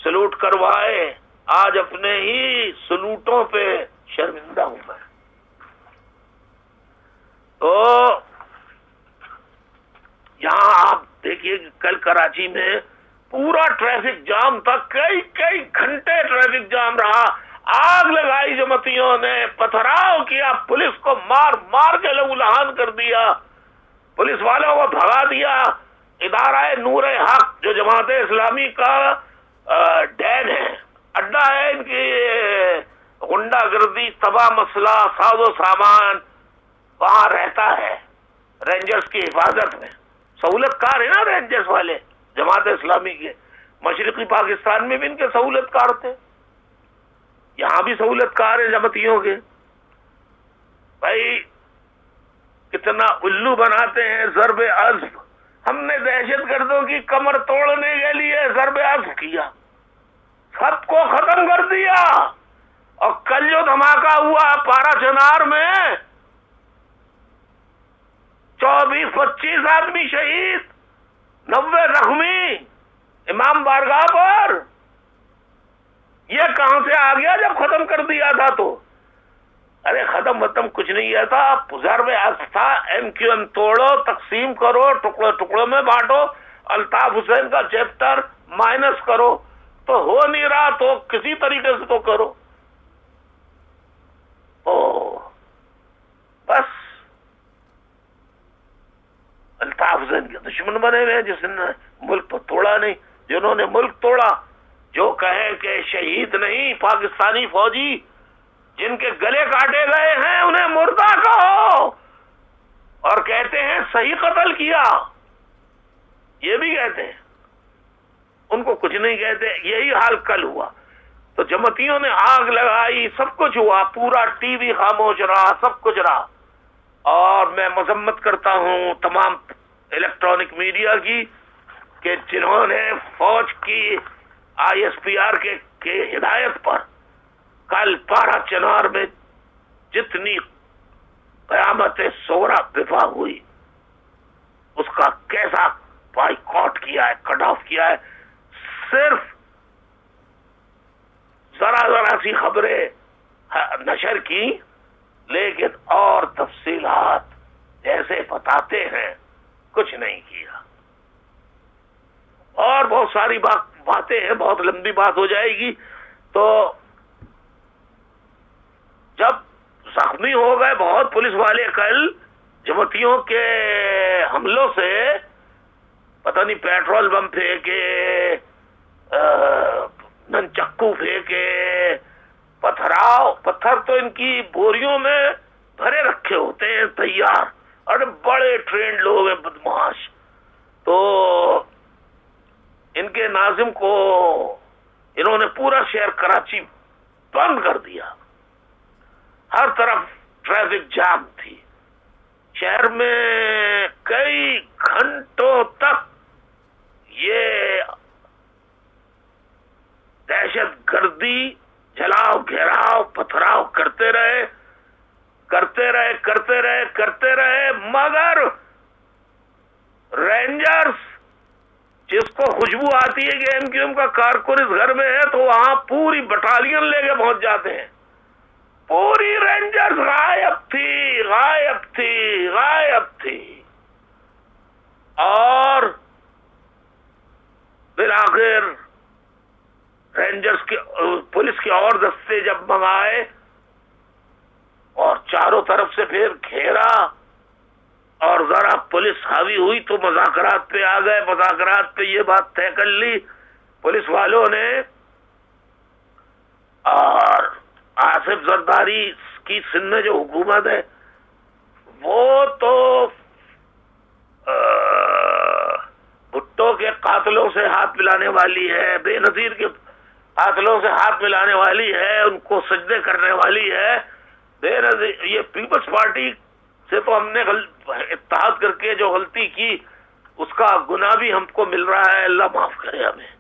سلوٹ کروائے، آج اپنے ہی سلوٹوں پہ شرمندہ ہوں میں۔ تو یہاں آپ دیکھیے کل کراچی میں پورا ٹریفک جام تھا، کئی گھنٹے ٹریفک جام رہا، آگ لگائی جماعتیوں نے، پتھراؤ کیا، پولیس کو مار مار کے لہو لہان کر دیا، پولیس والوں کو بھگا دیا۔ ادارہ نور حق جو جماعت اسلامی کا ڈین ہے، اڈا ہے ان کی غنڈہ گردی، تباہ مسئلہ، ساز و سامان وہاں رہتا ہے رینجرز کی حفاظت میں۔ سہولت کار ہے نا رینجرز والے جماعت اسلامی کے، مشرقی پاکستان میں بھی ان کے سہولت کار تھے، یہاں بھی سہولت کار ہے جماعتیوں کے۔ بھائی کتنا الو بناتے ہیں ضرب عزم، ہم نے دہشت گردوں کی کمر توڑنے کے لیے ضرب عزم کیا، سب کو ختم کر دیا۔ اور کل جو دھماکہ ہوا پارا چنار میں 24-25 آدمی شہید، 90 زخمی امام بارگاہ پر، یہ کہاں سے آ گیا جب ختم کر دیا تھا تو؟ ارے ختم کچھ نہیں کیا تھا، ضرب عزم تھا، MQM توڑو، تقسیم کرو، ٹکڑوں میں بانٹو، الطاف حسین کا چیپٹر مائنس کرو، تو ہو نہیں رہا تو کسی طریقے سے تو کرو۔ بس الطاف حسین کے دشمن بنے ہوئے، جس نے ملک تو توڑا نہیں، جنہوں نے ملک توڑا، جو کہیں کہ شہید نہیں پاکستانی فوجی جن کے گلے کاٹے گئے ہیں انہیں مردہ کہو، اور کہتے ہیں صحیح قتل کیا، یہ بھی کہتے ہیں، ان کو کچھ نہیں کہتے۔ یہی حال کل ہوا، تو جماعتیوں نے آگ لگائی، سب کچھ ہوا، پورا ٹی وی خاموش رہا، سب کچھ رہا۔ اور میں مذمت کرتا ہوں تمام الیکٹرانک میڈیا کی کہ جنہوں نے فوج کی ISPR کے ہدایت پر کل پارا چنار میں جتنی قیامت صغریٰ دفاع ہوئی اس کا کیسا بائیکاٹ کیا ہے، کٹ آف کیا ہے، صرف ذرا سی خبریں نشر کی، لیکن اور تفصیلات جیسے بتاتے ہیں کچھ نہیں کیا۔ اور بہت ساری باتیں ہیں، بہت لمبی بات ہو جائے گی۔ تو جب زخمی ہو گئے بہت پولیس والے کل جماعتیوں کے حملوں سے، پتہ نہیں پیٹرول بم پھینکے، ننچکو پھینکے، پتھر تو ان کی بوریوں میں بھرے رکھے ہوتے ہیں تیار، اور بڑے ٹرینڈ لوگ ہیں بدماش، تو ان کے ناظم کو انہوں نے پورا شہر کراچی بند کر دیا. ہر طرف ٹریفک جام تھی. شہر میں کئی گھنٹوں تک یہ دہشت گردی جلاؤ گھیراؤ پتھراؤ کرتے رہے. مگر رینجرز جس کو خوشبو آتی ہے کہ ایم کیو ایم کا کارکن اس گھر میں ہے تو وہاں پوری بٹالین لے کے پہنچ جاتے ہیں. پوری رینجرز غائب تھی اور بالآخر رینجرز کے پولیس کے اور دستے جب منگائے اور چاروں طرف سے پھر گھیرا اور ذرا پولیس حاوی ہوئی تو مذاکرات پہ آ گئے. مذاکرات پہ یہ بات طے کر لی پولیس والوں نے، اور آصف زرداری کی سندھ میں جو حکومت ہے وہ تو بھٹو کے قاتلوں سے ہاتھ ملانے والی ہے، بے نظیر کے قاتلوں سے ہاتھ ملانے والی ہے، ان کو سجدے کرنے والی ہے. بے نظیر یہ پیپلز پارٹی سے تو ہم نے اتحاد کر کے جو غلطی کی اس کا گناہ بھی ہم کو مل رہا ہے، اللہ معاف کرے ہمیں.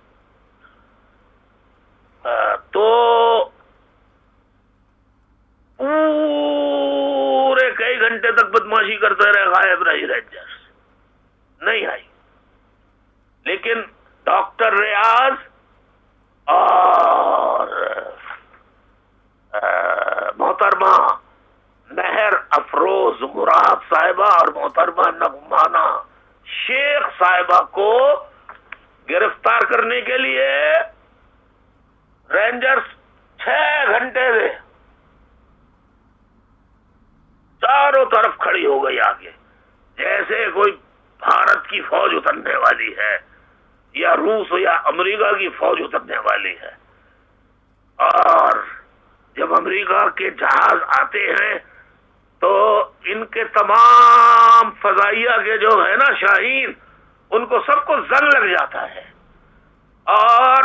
تو پورے کئی گھنٹے تک بدماشی کرتے رہے، غائب رہی رینجرز، نہیں آئی. لیکن ڈاکٹر ریاض اور محترمہ مہر افروز مراد صاحبہ اور محترمہ نغمانہ شیخ صاحبہ کو گرفتار کرنے کے لیے رینجرز 6 گھنٹے سے چاروں طرف کھڑی ہو گئی آگے، جیسے کوئی بھارت کی فوج اترنے والی ہے یا روس یا امریکہ کی فوج اترنے والی ہے. اور جب امریکہ کے جہاز آتے ہیں تو ان کے تمام فضائیہ کے جو ہے نا شاہین، ان کو سب کو زنگ لگ جاتا ہے، اور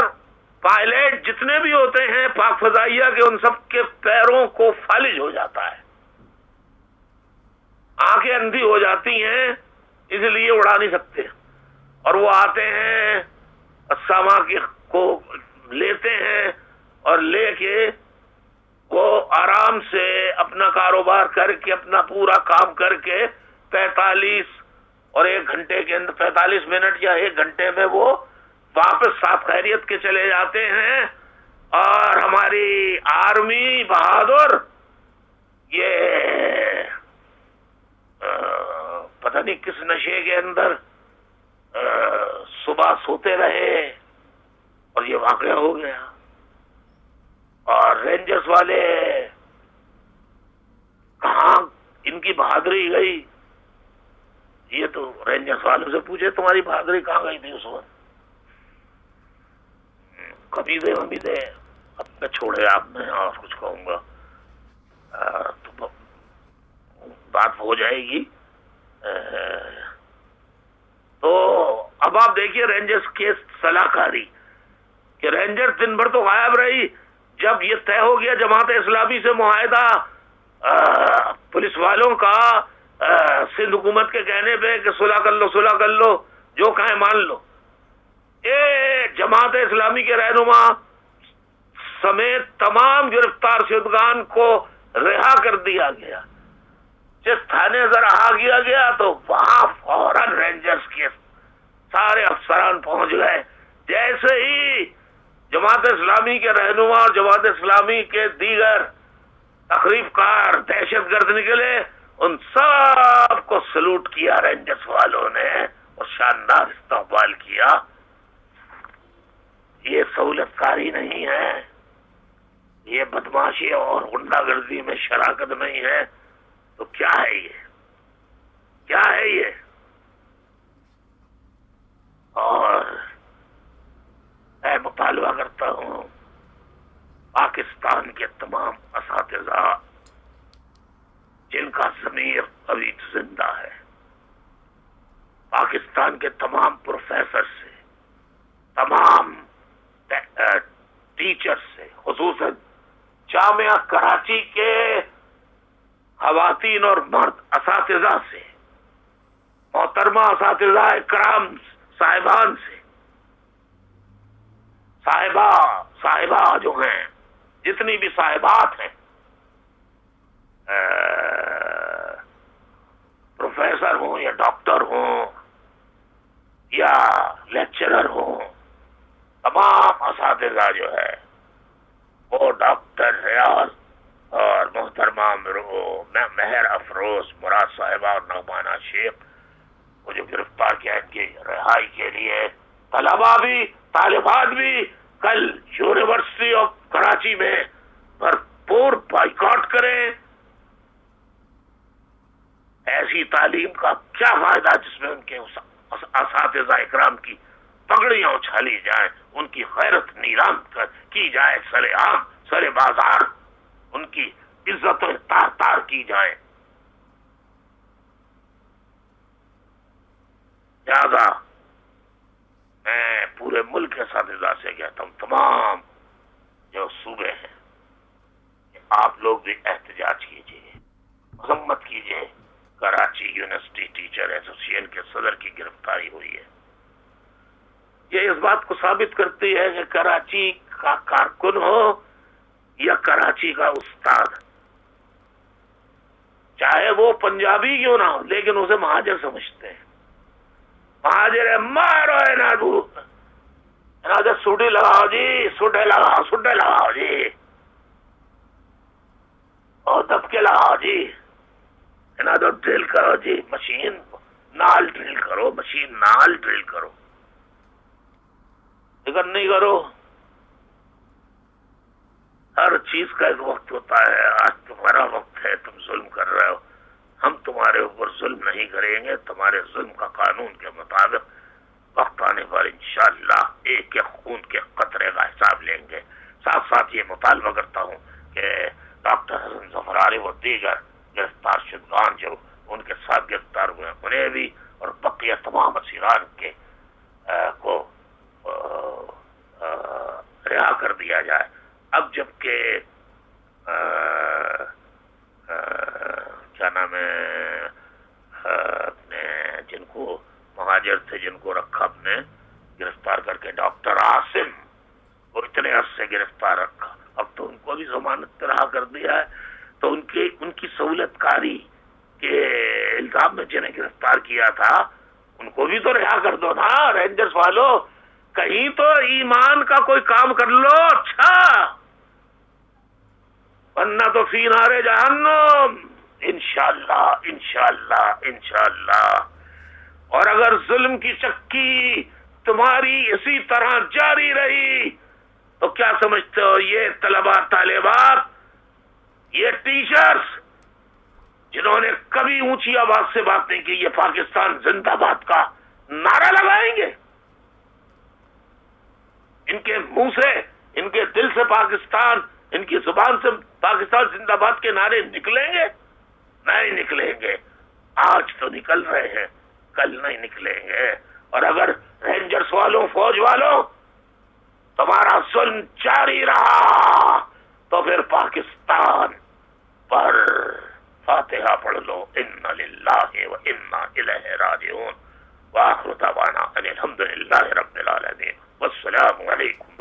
پائلٹ جتنے بھی ہوتے ہیں پاک فضائیہ کے ان سب کے پیروں کو فالج ہو جاتا ہے، آنکھیں اندھی ہو جاتی ہیں، اس لیے اڑا نہیں سکتے. اور وہ آتے ہیں اسامہ کو لیتے ہیں اور لے کے وہ آرام سے اپنا کاروبار کر کے اپنا پورا کام کر کے 45 اور 1 گھنٹے کے اندر 45 منٹ یا 1 گھنٹے میں وہ واپس صاف خیریت کے چلے جاتے ہیں. اور ہماری آرمی بہادر یہ پتہ نہیں کس نشے کے اندر صبح سوتے رہے اور یہ واقعہ ہو گیا. اور رینجرز والے کہاں ان کی بہادری گئی؟ یہ تو رینجرز والوں سے پوچھے تمہاری بہادری کہاں گئی تھی اس وقت. امیدیں اب میں چھوڑے آپ میں اور کچھ کہوں گا تو بات ہو جائے گی. تو اب آپ دیکھیے رینجرز کی صلاح کاری کہ رینجر دن بھر تو غائب رہی. جب یہ طے ہو گیا جماعت اسلامی سے معاہدہ پولیس والوں کا سندھ حکومت کے کہنے پہ کہ صلح کر لو جو کہیں مان لو، جماعت اسلامی کے رہنما سمیت تمام گرفتار شدگان کو رہا کر دیا گیا. جس تھانے سے رہا کیا گیا تو وہاں فوراً رینجرز کے سارے افسران پہنچ گئے. جیسے ہی جماعت اسلامی کے رہنما اور جماعت اسلامی کے دیگر تقریب کار دہشت گرد نکلے، ان سب کو سلوٹ کیا رینجرز والوں نے اور شاندار استقبال کیا. یہ سہولت کاری نہیں ہے، یہ بدماشی اور غنڈہ گردی میں شراکت نہیں ہے. تو کیا ہے یہ؟ اور میں مطالبہ کرتا ہوں پاکستان کے تمام اساتذہ جن کا ضمیر ابھی زندہ ہے، پاکستان کے تمام پروفیسر سے، تمام ٹیچر سے، خصوصاً جامعہ کراچی کے خواتین اور مرد اساتذہ سے، محترمہ اساتذہ کرام صاحبان سے، صاحبہ جو ہیں، جتنی بھی صاحبات ہیں، پروفیسر ہوں یا ڈاکٹر ہوں یا لیکچرر ہوں، تمام اساتذہ جو ہے وہ ڈاکٹر ریاض اور محترمہ مہر افروز مراد صاحبہ اور نعمانہ شیخ وہ جو گرفتار کیا، ان کی رہائی کے لیے طلباء بھی طالبات بھی کل یونیورسٹی آف کراچی میں بھرپور بائیکاٹ کریں۔ ایسی تعلیم کا کیا فائدہ جس میں ان کے اساتذہ اکرام کی پگڑیاں اچھالی جائیں، ان کی غیرت نیلام کی جائے، سر عام سر بازار ان کی عزت تار کی جائے۔ لہذا میں پورے ملک کے اساتذہ سے کہتا ہوں، تمام جو صوبے ہیں، کہ آپ لوگ بھی احتجاج کیجیے، مذمت کیجیے۔ کراچی یونیورسٹی ٹیچر ایسوسی ایشن کے صدر کی گرفتاری ہوئی ہے، یہ اس بات کو ثابت کرتی ہے کہ کراچی کا کارکن ہو یا کراچی کا استاد، چاہے وہ پنجابی کیوں نہ ہو، لیکن اسے مہاجر سمجھتے ہیں۔ مہاجر ہے، مارو سوٹی لگاؤ جی، سوٹے لگاؤ جی، اور دبکے لگاؤ جی، تو ڈرل کرو جی، مشین نال ڈرل کرو، مشین نال ڈرل کرو، لیکن نہیں کرو۔ ہر چیز کا ایک وقت ہوتا ہے، آج تمہارا وقت ہے، تم ظلم کر رہے ہو، ہم تمہارے اوپر ظلم نہیں کریں گے، تمہارے ظلم کا قانون کے مطابق وقت آنے پر انشاءاللہ ایک ایک خون کے قطرے کا حساب لیں گے۔ ساتھ ساتھ یہ مطالبہ کرتا ہوں کہ ڈاکٹر حسن ظفر عارف و دیگر گرفتار شدگان جو ان کے ساتھ گرفتار ہوئے انہیں بھی اور بقیہ تمام اسیران کے کو رہا کر دیا جائے۔ اب جبکہ کیا نام ہے، اپنے جن کو مہاجر تھے، جن کو رکھا اپنے گرفتار کر کے، ڈاکٹر عاصم وہ اتنے عرصے گرفتار رکھا، اب تو ان کو بھی ضمانت پہ رہا کر دیا ہے۔ تو ان کی سہولت کاری کے الزام میں جنہیں گرفتار کیا تھا ان کو بھی تو رہا کر دو نا۔ رینجرز والوں، کہیں تو ایمان کا کوئی کام کر لو اچھا، ورنہ تو فی نار جہنم انشاءاللہ انشاءاللہ انشاءاللہ۔ اور اگر ظلم کی چکی تمہاری اسی طرح جاری رہی تو کیا سمجھتے ہو یہ طلباء طالبات، یہ ٹیچرز جنہوں نے کبھی اونچی آواز سے بات نہیں کی، یہ پاکستان زندہ باد کا نعرہ لگائیں گے؟ ان کے منہ سے، ان کے دل سے پاکستان، ان کی زبان سے پاکستان زندہ باد کے نعرے نکلیں گے؟ نہیں نکلیں گے۔ آج تو نکل رہے ہیں، کل نہیں نکلیں گے۔ اور اگر رینجرز والوں، فوج والوں، تمہارا ظلم جاری رہا تو پھر پاکستان پر فاتحہ پڑھ لو، انا للہ و انا الیہ راجعون، وآخر دعوانا ان الحمد للہ رب العالمین، والسلام علیکم۔